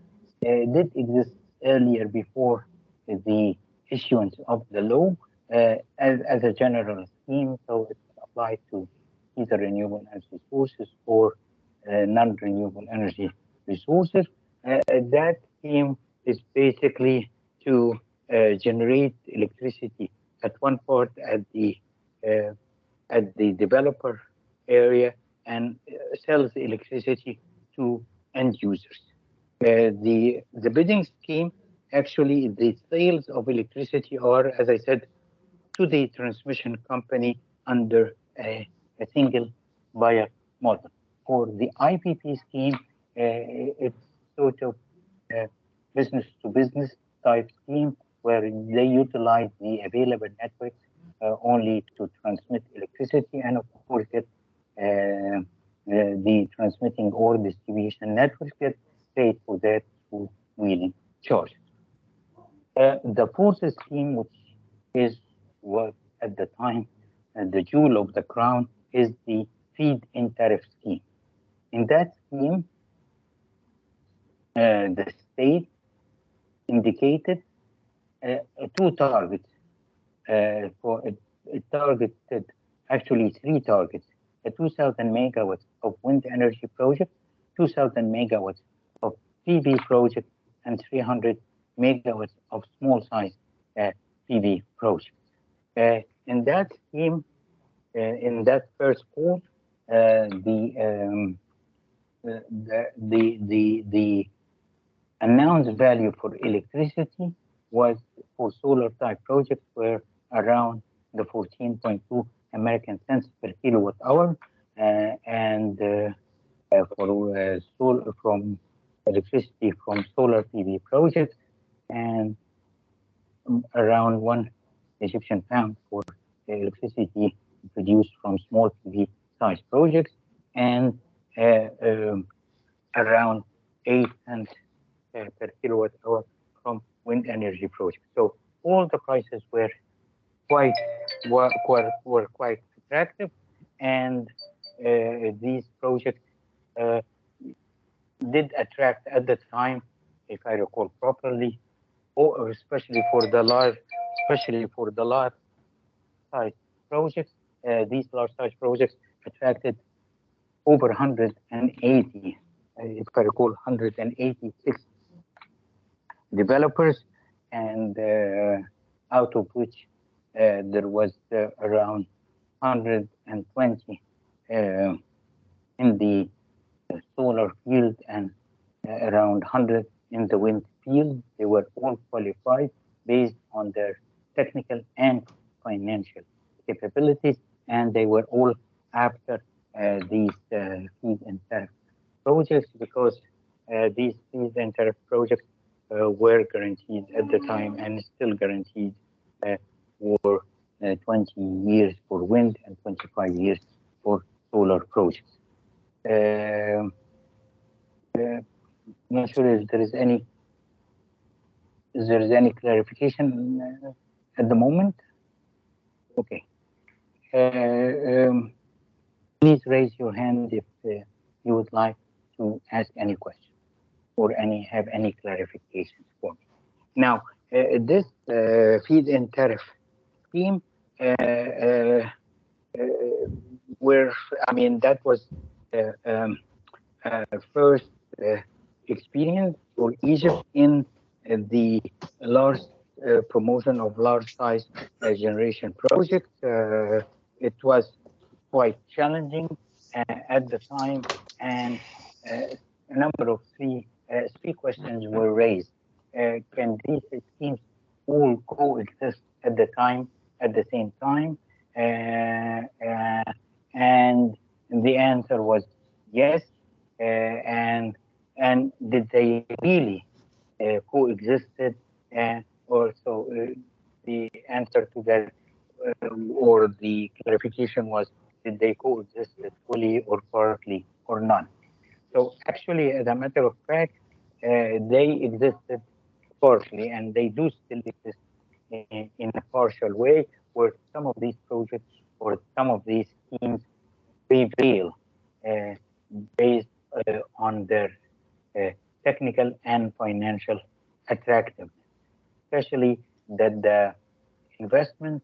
did exist earlier before the issuance of the law as a general scheme, so it applied to either renewable energy sources or non-renewable energy resources. That scheme is basically to generate electricity at one part at the developer area and sells the electricity to end users. The bidding scheme, actually, the sales of electricity are, as I said, to the transmission company under a single buyer model. For the IPP scheme, it's sort of business to business type scheme where they utilize the available networks only to transmit electricity, and of course get the transmitting or distribution networks get paid for that through wheeling charges. The fourth scheme, which was at the time the jewel of the crown, is the feed-in tariff scheme. In that scheme, the state indicated two targets for it targeted actually three targets: 2,000 megawatts of wind energy project, 2,000 megawatts of PV project, and 300 megawatts of small size PV projects. In that scheme, in that first call, the announced value for electricity was for solar type projects were around the 14.2 American cents per kilowatt hour, and for solar from electricity from solar PV projects, and around 1 Egyptian pound for electricity produced from small PV size projects, and around 8 cents per kilowatt hour from wind energy projects. So all the prices were quite attractive, and these projects did attract at the time, if I recall properly, or especially for the large size projects. These large size projects attracted over 180, if I recall, 186 developers, and out of which there was around 120 in the solar field and around 100 in the wind field. They were all qualified based on their technical and financial capabilities, and they were all after these feed-in tariff projects, because these feed-in tariff projects were guaranteed at the time and still guaranteed for 20 years for wind and 25 years for solar projects. Not sure if there is any clarification at the moment. Okay. Please raise your hand if you would like to ask any question or have any clarifications for me. Now, this feed-in tariff scheme, that was first experience for Egypt in the large promotion of large size generation projects. It was quite challenging at the time, and a number of three questions were raised. Can these schemes all coexist at the same time? And the answer was yes. And did they really coexisted? Also, the answer to that or the clarification was did they coexist fully or partly or none? So actually, as a matter of fact, they existed partly, and they do still exist in a partial way, where some of these projects or some of these schemes prevail uh, based on their technical and financial attractiveness, especially that the investment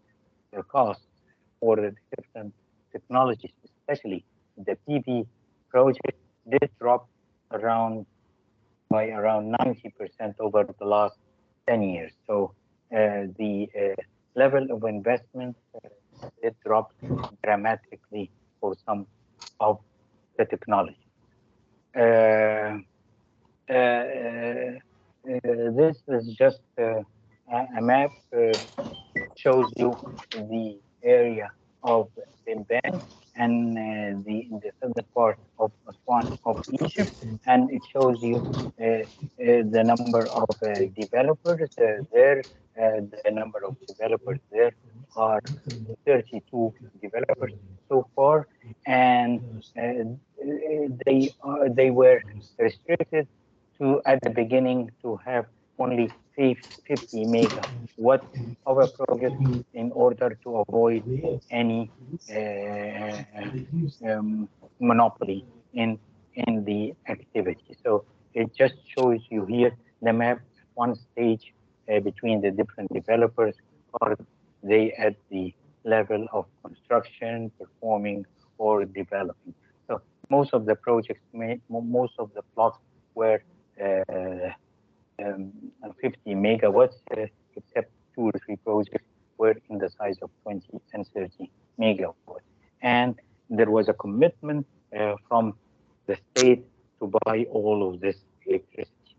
costs for the different technologies, especially the PV project, did drop around by around 90% over the last 10 years. So the level of investment it dropped dramatically for some of the technology. This is just a map shows you the area of Benban and the southern part of Aswan of Egypt, and it shows you the number of developers there. The number of developers there are 32 developers so far, and they were restricted to at the beginning to have only 50 megawatt of a project in order to avoid any monopoly in the activity. So it just shows you here the map at one stage between the different developers. Are they at the level of construction, performing, or developing? So most of the projects, most of the plots were 50 megawatts, except 2 or 3 projects were in the size of 20 and 30 megawatts. And there was a commitment from the state to buy all of this electricity.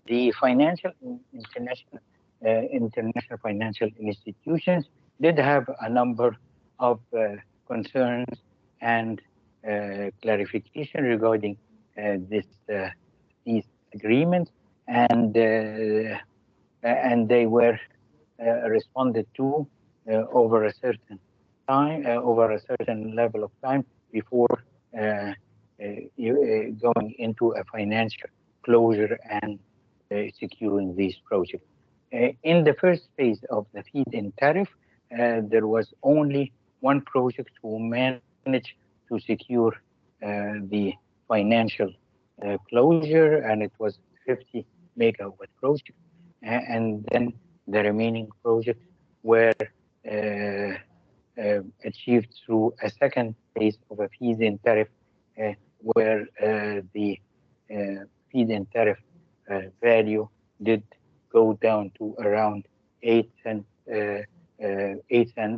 The financial international financial institutions did have a number of concerns and clarification regarding these agreements, and they were responded to over a certain time, over a certain level of time before going into a financial closure and securing these projects. In the first phase of the feed-in tariff, there was only one project who managed to secure the financial closure, and it was 50 megawatt project. And then the remaining projects were achieved through a second phase of a feed-in tariff, where the feed-in tariff value did go down to around 8 cents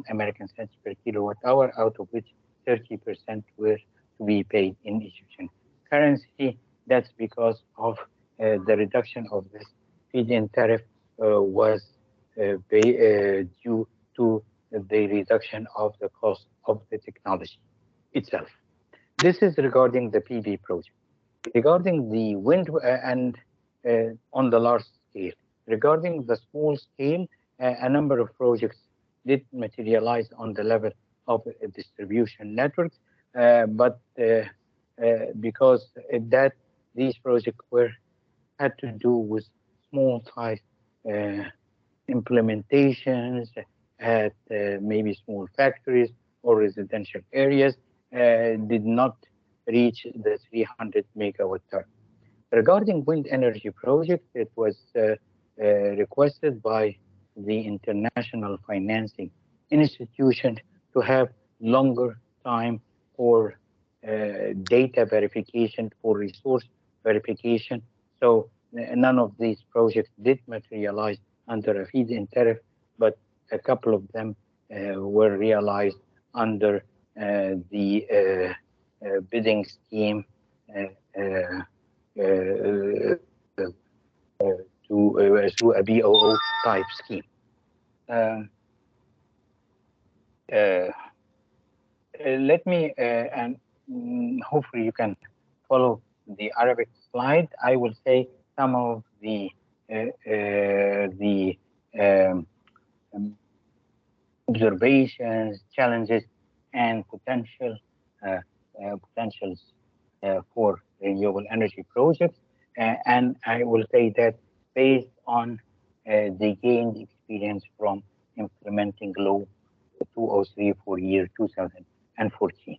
American cents per kilowatt hour, out of which 30% were to be paid in Egyptian currency. That's because of the reduction of this feed-in tariff was due to the reduction of the cost of the technology itself. This is regarding the PV project. Regarding the wind and on the large scale. Regarding the small scale, a number of projects did materialize on the level of distribution networks, but because these projects had to do with small size implementations at maybe small factories or residential areas, did not reach the 300 megawatt target. Regarding wind energy project, it was requested by the International Financing Institution to have longer time for data verification, for resource verification. So none of these projects did materialize under a feed-in tariff, but a couple of them were realized under the bidding scheme through a BOO type scheme. Let me, and hopefully you can follow the Arabic slide. I will say some of the um, observations, challenges, and potentials for renewable energy projects. And I will say that based on the gained experience from implementing Law 203 for year 2014.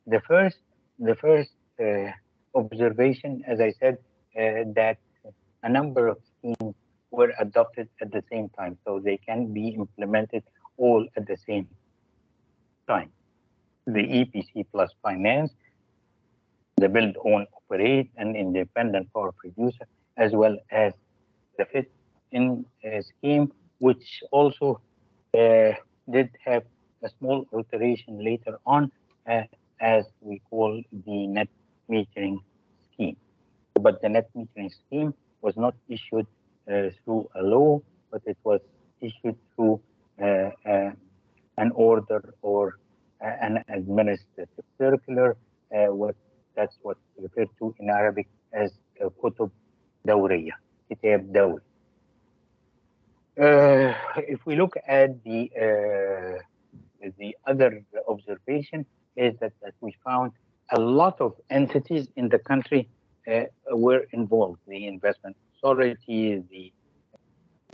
The first observation, as I said, that a number of schemes were adopted at the same time, so they can be implemented all at the same time. The EPC plus finance, the build, own, operate, and independent power producer, as well as the fit-in scheme, which also did have a small alteration later on, as we call the net metering scheme. But the net metering scheme was not issued through a law, but it was issued through an order or an administrative circular. That's what's referred to in Arabic as كتب دورية, كتاب دوري. If we look at the other observation is that we found a lot of entities in the country were involved: the investment authority, the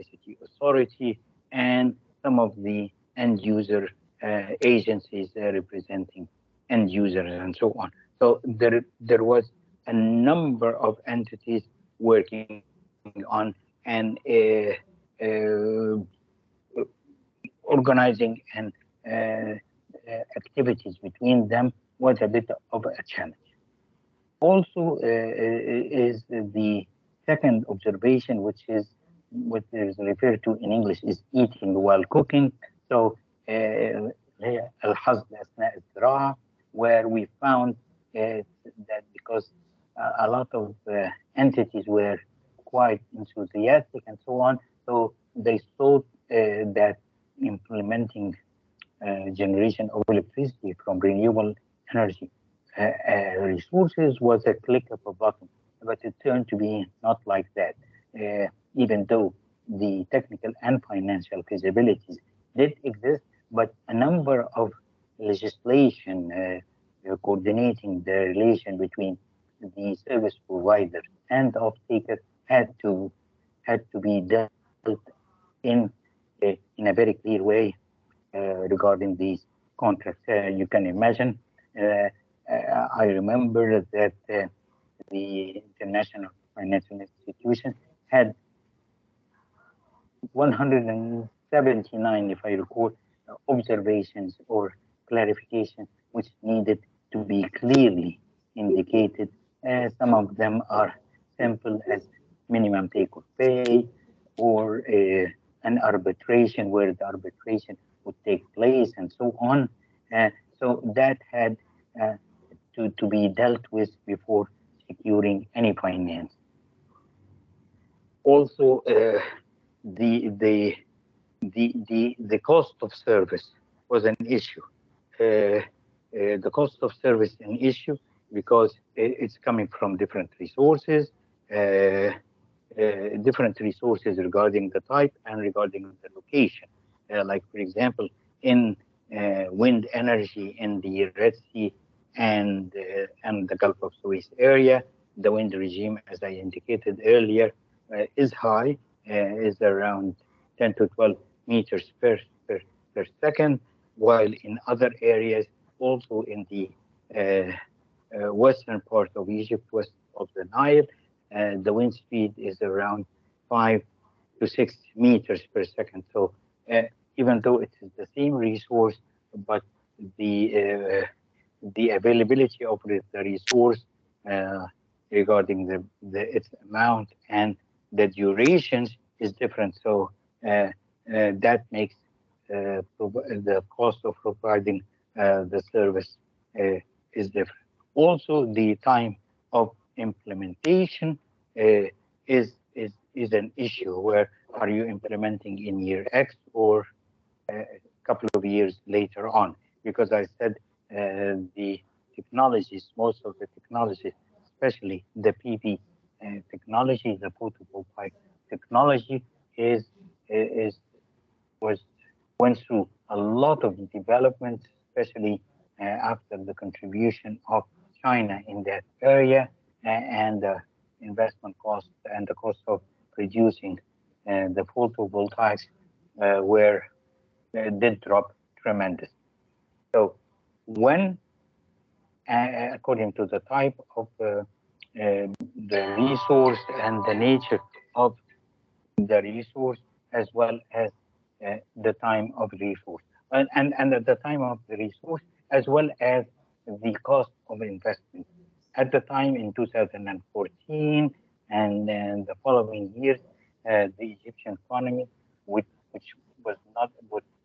city authority, and some of the end user agencies representing end users and so on. So there was a number of entities working on and organizing and activities between them was a bit of a challenge. Also is the second observation, which is what is referred to in English is eating while cooking. So الحصد أثناء الزراعة, where we found that because a lot of entities were quite enthusiastic and so on, so they thought that implementing generation of electricity from renewable energy resources was a click of a button, but it turned to be not like that. Even though the technical and financial feasibilities did exist, but a number of legislation coordinating the relation between the service provider and the off-taker had to be dealt in a very clear way regarding these contracts. You can imagine. I remember that the International Financial Institution had 179, if I recall, observations or clarifications which needed to be clearly indicated. Some of them are simple as minimum take or pay, or an arbitration where the arbitration would take place and so on. So that had to be dealt with before securing any finance. Also, the cost of service was an issue. The cost of service an issue because it's coming from different resources regarding the type and regarding the location. Like, for example, in wind energy in the Red Sea and the Gulf of Suez area, the wind regime, as I indicated earlier, is high, is around 10 to 12 meters per second, while in other areas, also in the western part of Egypt, west of the Nile, the wind speed is around 5 to 6 meters per second. So even though it is the same resource, but the availability of the resource regarding its amount and the durations is different. So that makes the cost of providing the service is different. Also, the time of implementation is an issue. Where are you implementing in year X or a couple of years later on? Because I said the technologies, most of the technologies, especially the PV technology, the photovoltaic technology, is was went through a lot of development, especially after the contribution of China in that area, and the investment cost and the cost of producing the photovoltaics were did drop tremendously. So when, according to the type of the resource and the nature of the resource, as well as the time of resource, and at the time of the resource, as well as the cost of investment. At the time in 2014 and then the following years, the Egyptian economy, which was not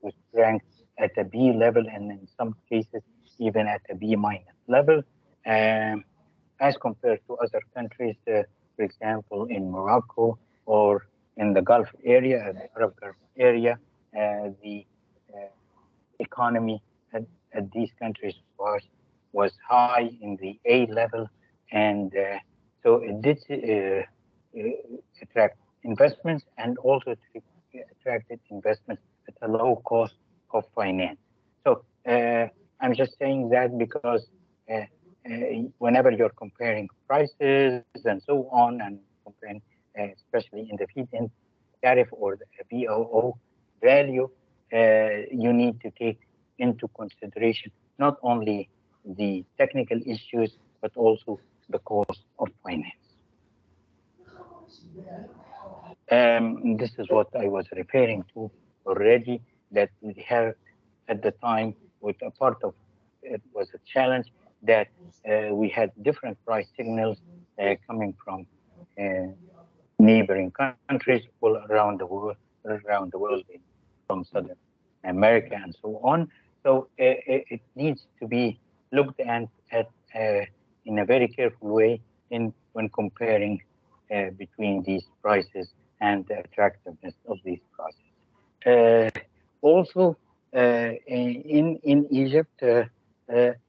was ranked at a B level, and in some cases even at a B minus level, as compared to other countries, for example, in Morocco or in the Gulf area, the Arab Gulf area, the economy at these countries was high in the A level, and so it did attract investments, and also attracted investments at a low cost of finance. So I'm just saying that because whenever you're comparing prices and so on, and comparing, especially in the feed-in tariff or the BOO value, you need to take into consideration not only the technical issues, but also the cost of finance. This is what I was referring to already, that we have at the time, with a part of it was a challenge, that we had different price signals coming from neighboring countries all around the world, from Southern America and so on. So it needs to be looked at in a very careful way when comparing between these prices and the attractiveness of these prices. Also, in Egypt,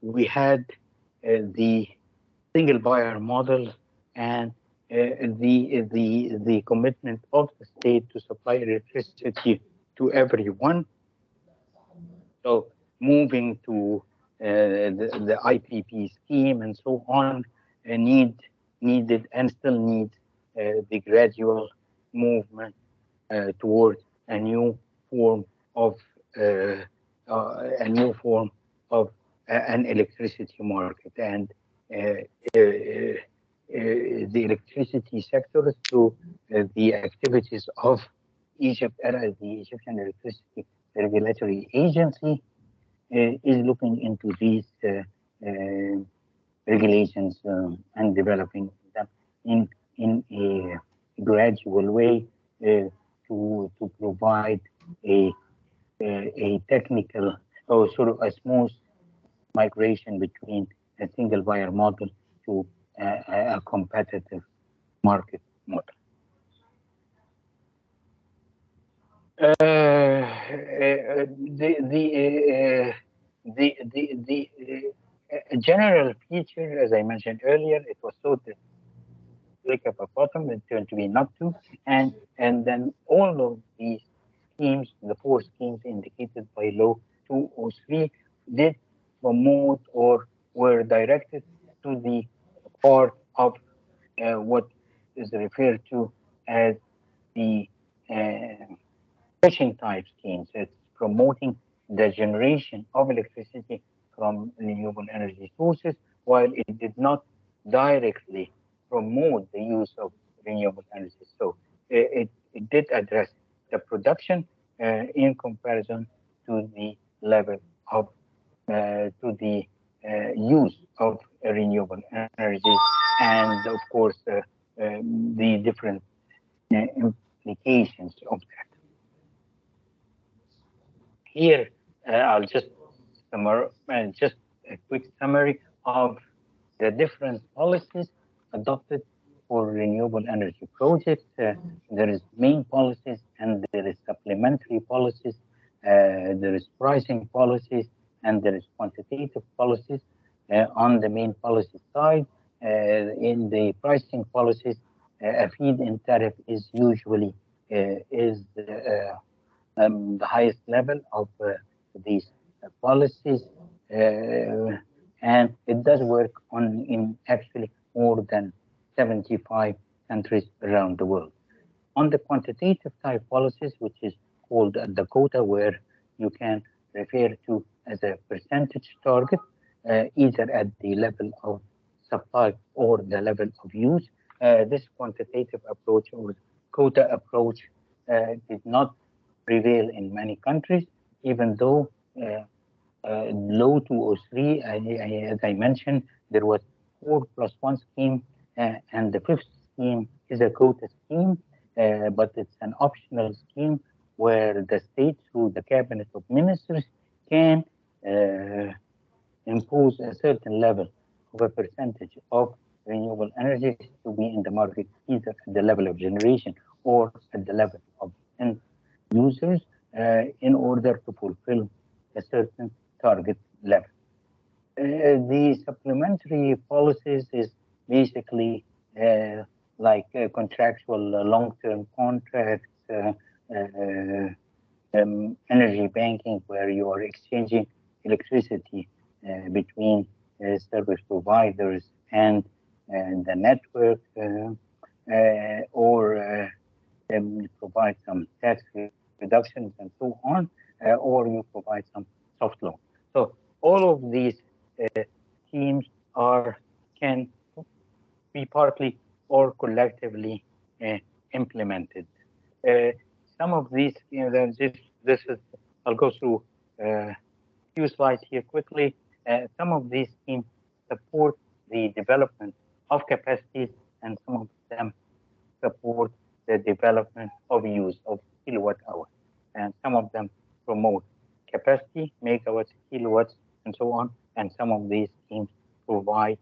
we had the single buyer model, and the commitment of the state to supply electricity to everyone. So moving to the IPP scheme and so on, needed and still needs the gradual movement towards a new form of an electricity market, and the electricity sector through the activities of Egypt, the Egyptian Electricity Regulatory Agency, is looking into these regulations and developing them in a gradual way to provide a technical, or sort of a smooth migration between a single buyer model to a competitive market model. The general feature, as I mentioned earlier, it was thought that click up a bottom, it turned to be not to, and then all of these schemes, the 4 schemes indicated by law 203, did promote or were directed to the part of what is referred to as the fishing type schemes. It's promoting the generation of electricity from renewable energy sources, while it did not directly promote the use of renewable energy. So it did address the production in comparison to the level of to the use of renewable energy, and of course the different implications of that. Here, I'll just just a quick summary of the different policies adopted for renewable energy projects. There is main policies, and there is supplementary policies. There is pricing policies, and there is quantitative policies. On the main policy side, in the pricing policies, a feed-in tariff is usually is the highest level of these policies, and it does work on in actually more than 75 countries around the world. On the quantitative type policies, which is called the quota, where you can refer to as a percentage target, either at the level of supply or the level of use. This quantitative approach or quota approach did not prevail in many countries, even though low 203, as I mentioned, there was 4+1 scheme, and the fifth scheme is a quota scheme, but it's an optional scheme where the state, through the cabinet of ministers, can impose a certain level of a percentage of renewable energies to be in the market, either at the level of generation or at the level of end users, in order to fulfill a certain target level. The supplementary policies is basically like contractual long-term contracts, energy banking, where you are exchanging electricity between service providers and the network, or provide some tax reductions and so on, or you provide some soft loan. So all of these schemes can be partly or collectively implemented. Some of these, this is, I'll go through a few slides here quickly. Some of these schemes support the development of capacities, and some of them support the development of use of kilowatt hour. And some of them promote capacity, megawatts, kilowatts, and so on. And some of these schemes provide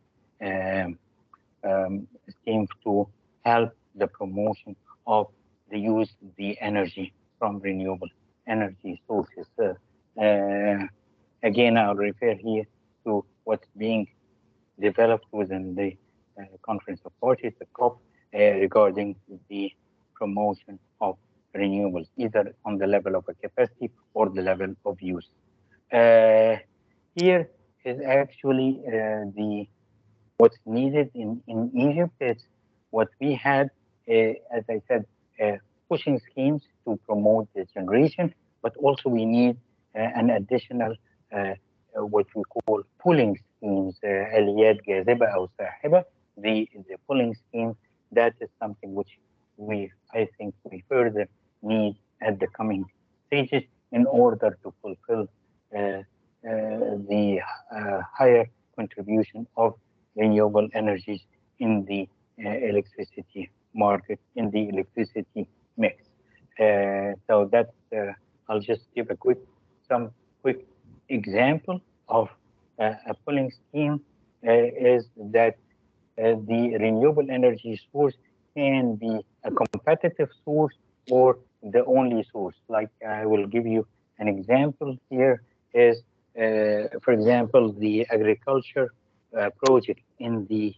schemes to help the promotion of the use of the energy from renewable energy sources. Again, I'll refer here to what's being developed within the Conference of Parties, the COP, regarding the promotion of renewables, either on the level of a capacity or the level of use. Here is actually what's needed in Egypt. It's what we had, as I said, pushing schemes to promote the generation, but also we need an additional what we call pooling schemes, آليات جاذبة أو ساحبة. The pooling schemes, that is something which I think we further need at the coming stages in order to fulfill the higher contribution of renewable energies in the electricity market, in the electricity mix. So that's, I'll just give some quick example of a pooling scheme, is that the renewable energy source can be a competitive source or the only source. Like, I will give you an example here is, for example, the agriculture project in the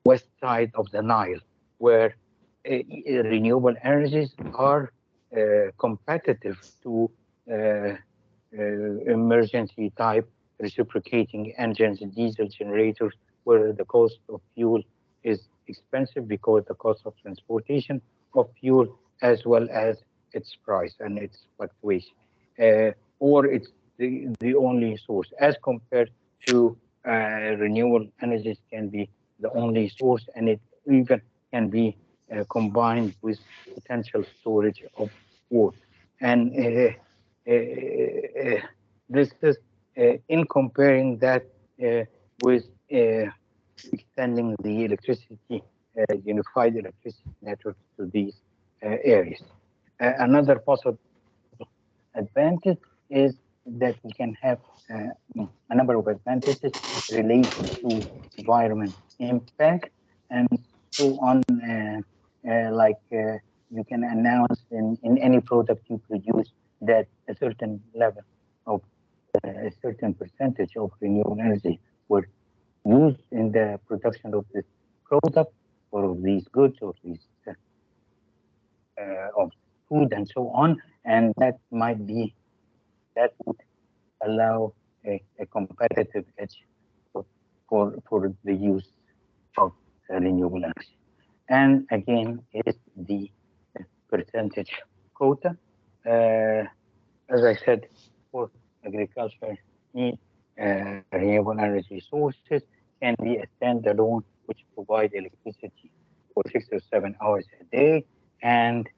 west side of the Nile, where renewable energies are competitive to emergency type reciprocating engines, diesel generators, where the cost of fuel is expensive because the cost of transportation of fuel, as well as its price and its fluctuation, or it's the only source, as compared to renewable energies can be the only source, and it even can be combined with potential storage of water. And this is in comparing that with extending the electricity, unified electricity network to these areas. Another possible advantage is that we can have a number of advantages related to environment impact and so on, like you can announce in any product you produce that a certain level of a certain percentage of renewable energy were used in the production of this product or of these goods or these of food and so on, and that would allow a competitive edge for the use of renewable energy. And again, is the percentage quota. As I said, for agriculture need renewable energy sources can be a standalone which provide electricity for 6 or 7 hours a day, and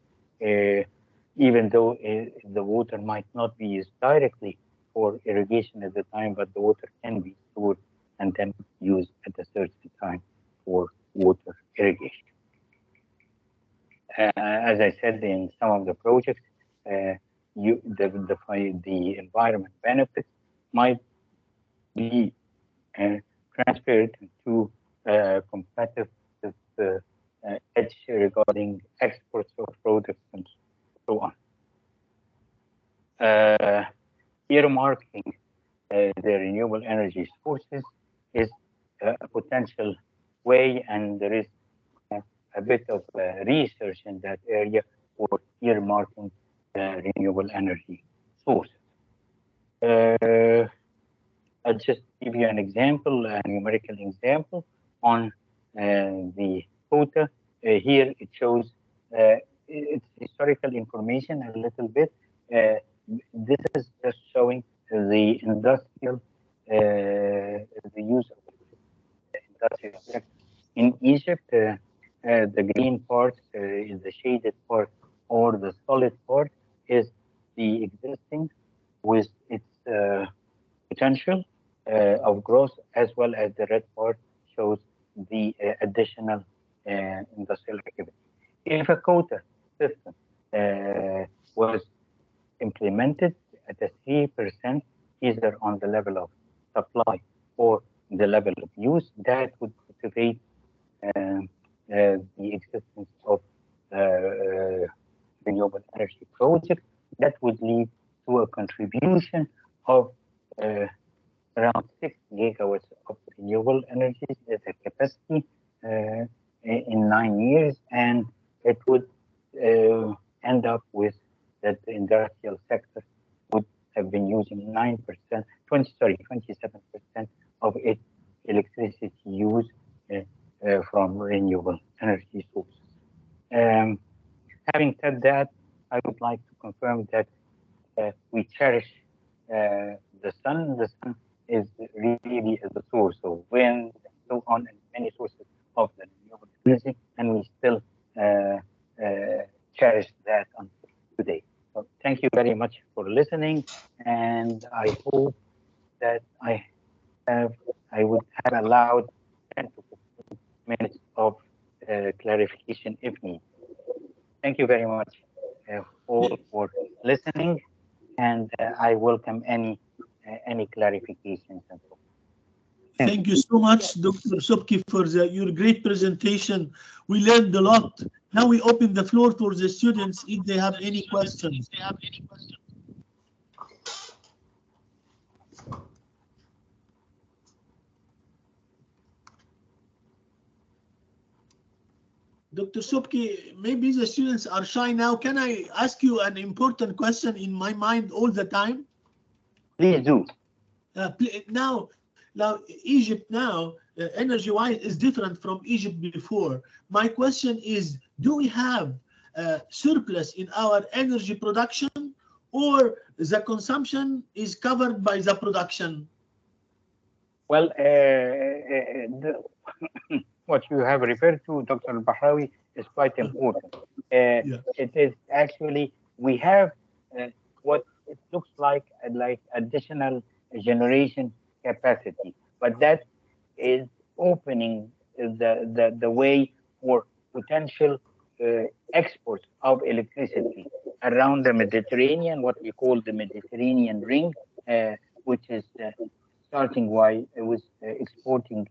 even though the water might not be used directly for irrigation at the time, but the water can be stored and then used at a certain time for water irrigation. As I said, in some of the projects, the environment benefits might be transferred to competitive edge regarding exports of products and so on. Earmarking the renewable energy sources is a potential way, and there is a bit of research in that area for earmarking renewable energy sources. I'll just give you an example, a numerical example on the quota. Here it shows it's historical information a little bit. This is just showing the industrial, the use of the industrial sector. In Egypt, the green part is the shaded part, or the solid part is the existing with its potential of growth, as well as the red part shows the additional industrial activity. If a quota system was implemented at a 3%, either on the level of supply or the level of use, that would motivate the existence of renewable energy projects. That would lead to a contribution of around 6 gigawatts of renewable energy as a capacity in 9 years, and it would end up with that the industrial sector would have been using 27% of its electricity use from renewable energy sources. Having said that, I would like to confirm that we cherish the sun. The sun is really the source of wind and so on, and many sources of the renewable energy, and we still cherish that until today. So thank you very much for listening, and I hope that I would have allowed 10 to 15 minutes of clarification if needed. Thank you very much all for listening, and I welcome any clarifications and so on. Thank you so much, Dr. Subki, for your great presentation. We learned a lot. Now we open the floor for the students if they have any questions. Dr. Subki, maybe the students are shy now. Can I ask you an important question in my mind all the time? Please do. Now, Egypt now, energy-wise, is different from Egypt before. My question is, do we have surplus in our energy production, or the consumption is covered by the production? Well, what you have referred to, Dr. Bahrawi, is quite important. It is actually, we have what it looks like additional generation capacity, but that is opening the way for potential export of electricity around the Mediterranean, what we call the Mediterranean ring, which is starting with exporting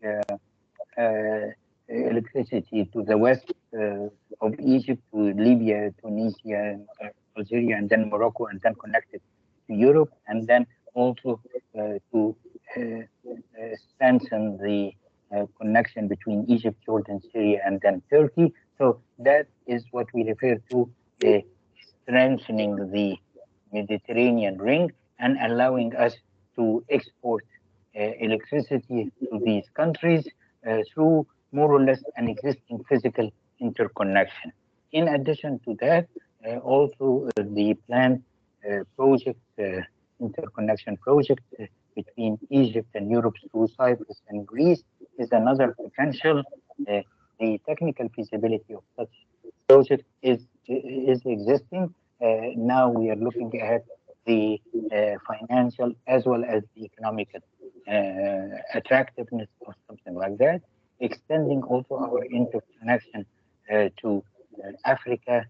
electricity to the west of Egypt, to Libya, Tunisia, Algeria, and then Morocco, and then connected to Europe, and then also to strengthen the connection between Egypt, Jordan, Syria, and then Turkey. So that is what we refer to strengthening the Mediterranean ring and allowing us to export electricity to these countries through more or less an existing physical interconnection. In addition to that, also the planned project, interconnection project between Egypt and Europe through Cyprus and Greece is another potential. The technical feasibility of such project is existing. Now we are looking at the financial as well as the economical attractiveness of something like that, extending also our interconnection to Africa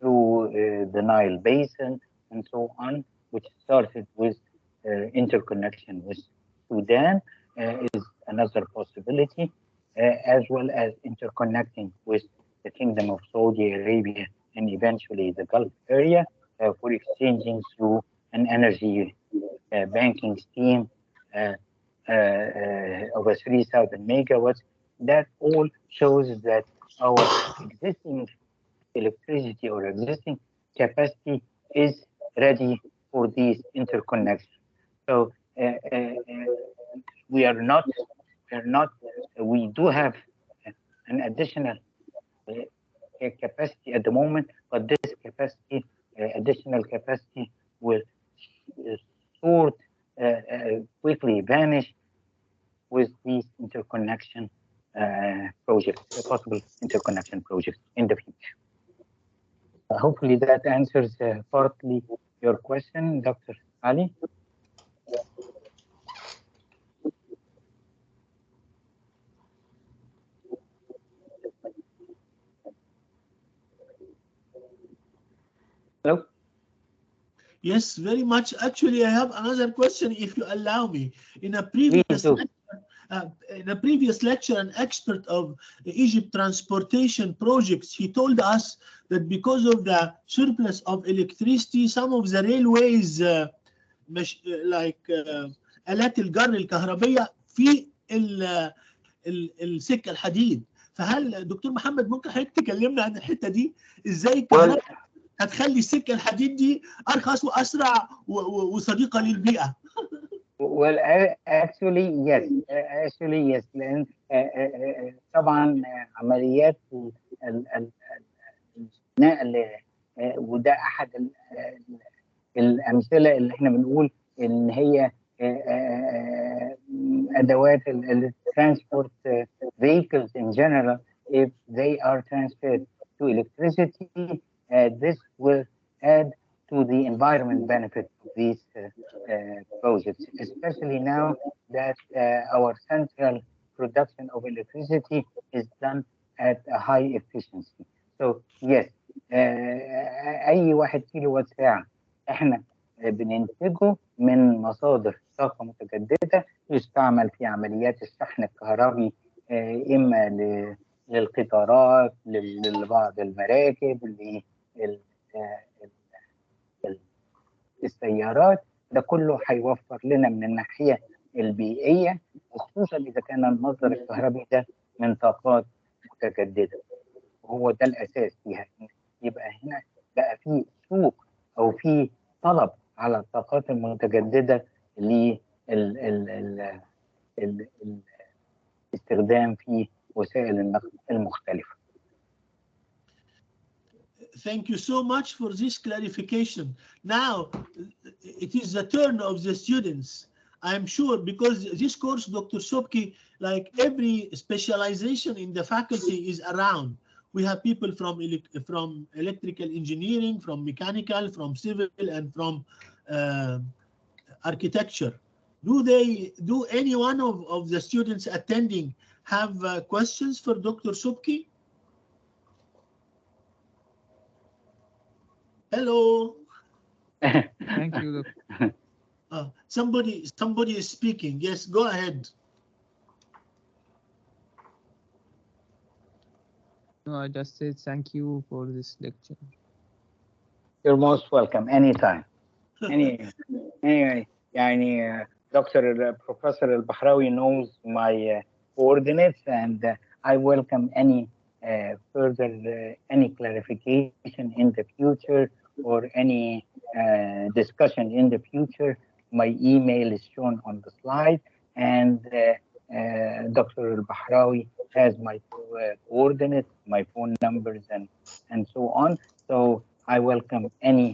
through the Nile Basin and so on, which started with interconnection with Sudan is another possibility, as well as interconnecting with the Kingdom of Saudi Arabia and eventually the Gulf area for exchanging through an energy banking scheme over 3,000 megawatts. That all shows that our existing electricity or existing capacity is ready for these interconnections. So we do have an additional capacity at the moment, but this capacity, additional capacity, will sort quickly vanish with these interconnection projects, possible interconnection projects in the future. Hopefully that answers partly your question, Dr. Ali. Hello? Yes, very much. Actually, I have another question, if you allow me. In a previous lecture, an expert of Egypt transportation projects, he told us that because of the surplus of electricity, some of the railways like آلات الجر الكهربية في السكة الحديد. فهل دكتور محمد ممكن حضرتك تكلمنا عن الحتة دي؟ ازاي الكهرباء هتخلي السكة الحديد دي أرخص وأسرع وصديقة للبيئة؟ Well, actually yes. لأن طبعا عمليات النقل وده أحد الأمثلة اللي احنا بنقول إن هي أدوات transport vehicles in general, if they are transferred to electricity, this will add to the environment benefit of these projects, especially now that our central production of electricity is done at a high efficiency. So yes, أي 1 كيلو وات ساعة احنا بننتجه من مصادر طاقة متجددة يستعمل في عمليات الشحن الكهربي، إما للقطارات، لبعض المراكب، للسيارات. ده كله هيوفر لنا من الناحية البيئية، خصوصا إذا كان المصدر الكهربي ده من طاقات متجددة، وهو ده الأساس فيها. يبقى هنا بقى في سوق أو في طلب على الطاقات المتجددة للاستخدام في وسائل النقل المختلفة. Thank you so much for this clarification. Now, it is the turn of the students. I'm sure because this course, Dr. Sobki, like every specialization in the faculty is around. We have people from electrical engineering, from mechanical, from civil, and from architecture. Do any one of the students attending have questions for Dr. Sobki? Hello. Thank you, Doctor. Somebody is speaking. Yes, go ahead. No, I just said thank you for this lecture. You're most welcome anytime. Anyway, يعني Professor Al-Bahrawi knows my coordinates, and I welcome any further any clarification in the future or any discussion in the future, my email is shown on the slide, and Dr. Al-Bahrawi has my coordinates, my phone numbers, and so on. So I welcome any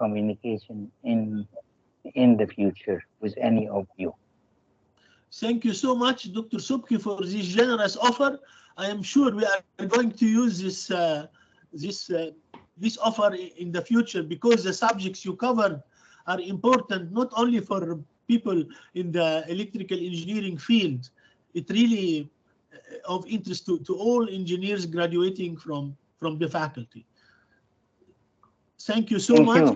communication in the future with any of you. Thank you so much, Dr. Subki, for this generous offer. I am sure we are going to use this offer in the future, because the subjects you covered are important not only for people in the electrical engineering field. It really of interest to all engineers graduating from the faculty. Thank you so much.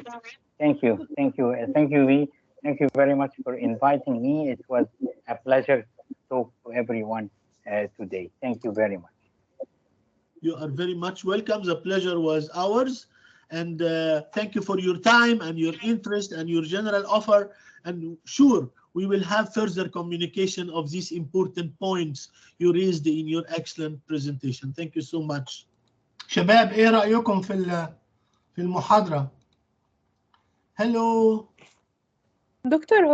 Thank you. Thank you, V. Thank you very much for inviting me. It was a pleasure to talk to everyone today. Thank you very much. You are very much welcome. The pleasure was ours. And thank you for your time and your interest and your general offer. And sure, we will have further communication of these important points you raised in your excellent presentation. Thank you so much. شباب ايه رأيكم في المحاضرة؟ هلو دكتور،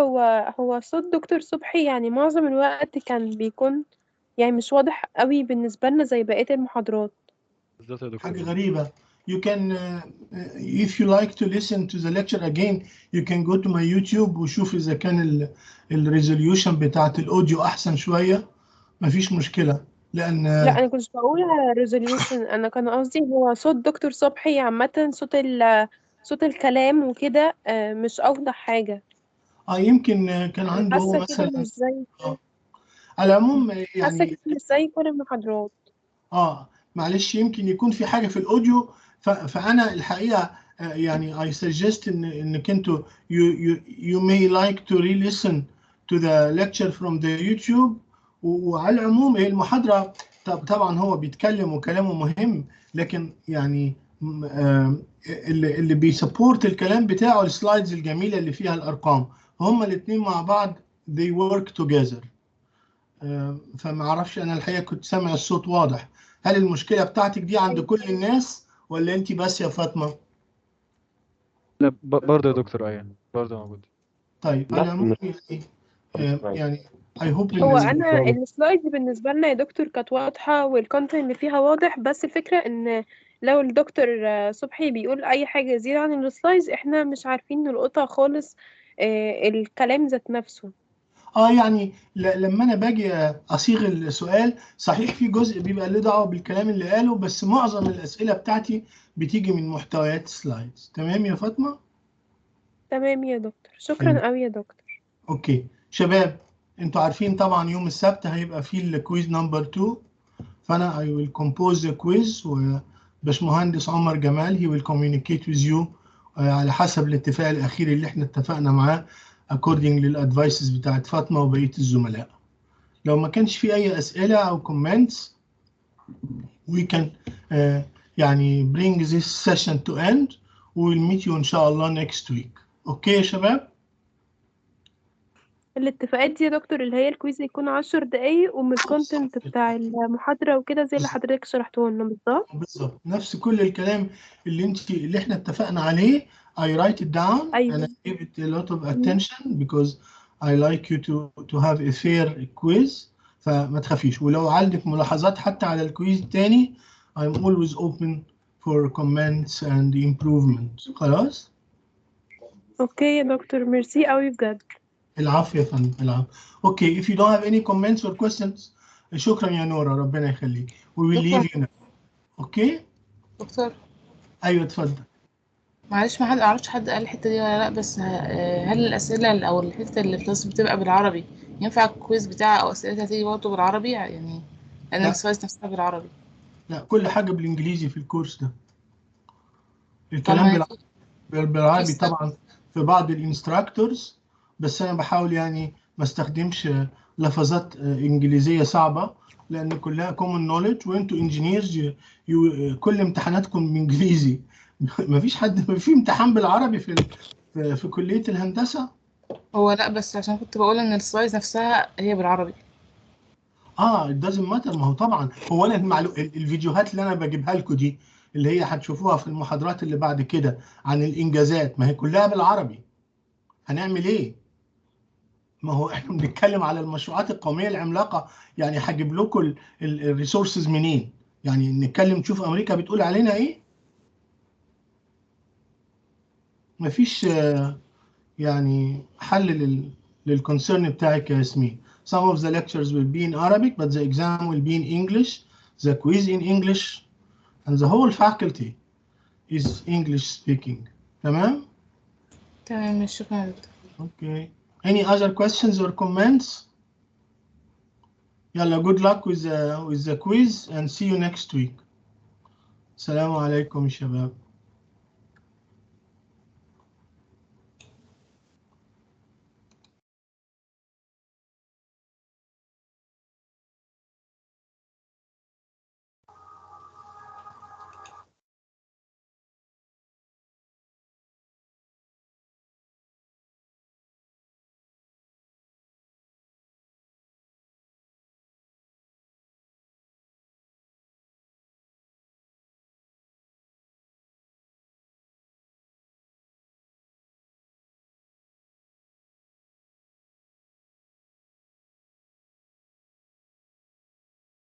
هو صوت دكتور صبحي يعني معظم الوقت كان بيكون يعني مش واضح قوي بالنسبة لنا زي بقية المحاضرات. حاجة غريبة. You can if you like to listen to the lecture again, you can go to my YouTube وشوف إذا كان الريزوليوشن بتاعت الأوديو أحسن شوية. مفيش مشكلة. لأن لا، أنا كنتش بقول ريزوليوشن، أنا كان قصدي هو صوت دكتور صبحي عامة، صوت الكلام وكده مش أوضح حاجة. يمكن كان عنده هو حاسة كده مثلا مش زي على العموم حاسة يعني كده مش زي كل المحاضرات. معلش يمكن يكون في حاجة في الأوديو. فأنا الحقيقة يعني I suggest إنك انتوا you may like to re-listen to the lecture from the YouTube. وعلى العموم هي المحاضرة طبعا هو بيتكلم وكلامه مهم، لكن يعني اللي بيسبورت الكلام بتاعه السلايدز الجميلة اللي فيها الأرقام، هما الاثنين مع بعض they work together. فما اعرفش، انا الحقيقة كنت سامع الصوت واضح. هل المشكلة بتاعتك دي عند كل الناس ولا انت بس يا فاطمة؟ لا برضه يا دكتور ايمن برضه موجود. طيب على العموم يعني I hope هو إن أنا السلايد بالنسبة لنا يا دكتور كانت واضحة والكونتنت اللي فيها واضح، بس الفكرة إن لو الدكتور صبحي بيقول أي حاجة زيادة عن السلايدز إحنا مش عارفين نلقطها خالص، الكلام ذات نفسه. يعني لما انا باجي اصيغ السؤال صحيح في جزء بيبقى له دعوه بالكلام اللي قاله، بس معظم الاسئله بتاعتي بتيجي من محتويات سلايدز. تمام يا فاطمه؟ تمام يا دكتور، شكرا قوي يا دكتور. اوكي شباب، انتوا عارفين طبعا يوم السبت هيبقى فيه الكويز نمبر 2، فانا I will compose the quiz وباشمهندس عمر جمال he will communicate with you على حسب الاتفاق الاخير اللي احنا اتفقنا معاه according للادفايسز بتاعت فاطمه وبقيه الزملاء. لو ما كانش في اي اسئله او comments we can يعني bring this session to end. we will meet you ان شاء الله next week. اوكي يا شباب؟ الاتفاقات دي يا دكتور اللي هي الكويز يكون 10 دقايق ومن الكونتنت بتاع المحاضرة وكده زي اللي حضرتك شرحته لنا بالظبط. بالظبط نفس كل الكلام اللي احنا اتفقنا عليه. I write it down and I give it a lot of attention because I like you to have a fair quiz. فما تخافيش، ولو عندك ملاحظات حتى على الكويز الثاني I'm always open for comments and improvement. خلاص؟ اوكي يا دكتور، ميرسي قوي بجد. العفو يا فندم، العفو. اوكي if you don't have any comments or questions شكرا يا نورا، ربنا يخليك. We will leave you now. اوكي؟ دكتور ايوه اتفضل. معلش، ما اعرفش حد قال الحته دي ولا لا، بس هل الاسئله او الحته اللي في النص بتبقى بالعربي ينفع الكويز بتاعها او اسئلتها تيجي برضه بالعربي يعني؟ لان السلايدز نفسها بالعربي. لا كل حاجه بالانجليزي في الكورس ده. الكلام بالعربي طبعا في بعض الانستراكتورز، بس انا بحاول يعني ما استخدمش لفظات انجليزيه صعبه لان كلها كومن نوليدج، وانتوا انجينيرز كل امتحاناتكم بانجليزي. ما فيش حد في امتحان بالعربي في كليه الهندسه. هو لا، بس عشان كنت بقول ان السلايدز نفسها هي بالعربي. it doesn't matter. ما هو طبعا هو انا الفيديوهات اللي انا بجيبها لكم دي اللي هي هتشوفوها في المحاضرات اللي بعد كده عن الانجازات، ما هي كلها بالعربي. هنعمل ايه؟ ما هو احنا بنتكلم على المشروعات القوميه العملاقه، يعني هجيب لكم الريسورسز منين؟ يعني نتكلم نشوف امريكا بتقول علينا ايه؟ مفيش يعني حل للكونسيرن بتاعك يا ياسمين. Some of the lectures will be in Arabic but the exam will be in English, the quiz in English, and the whole faculty is English speaking. تمام؟ تمام، شكرا يا دكتور. Okay. Any other questions or comments? يلا good luck with the quiz and see you next week. السلام عليكم يا شباب.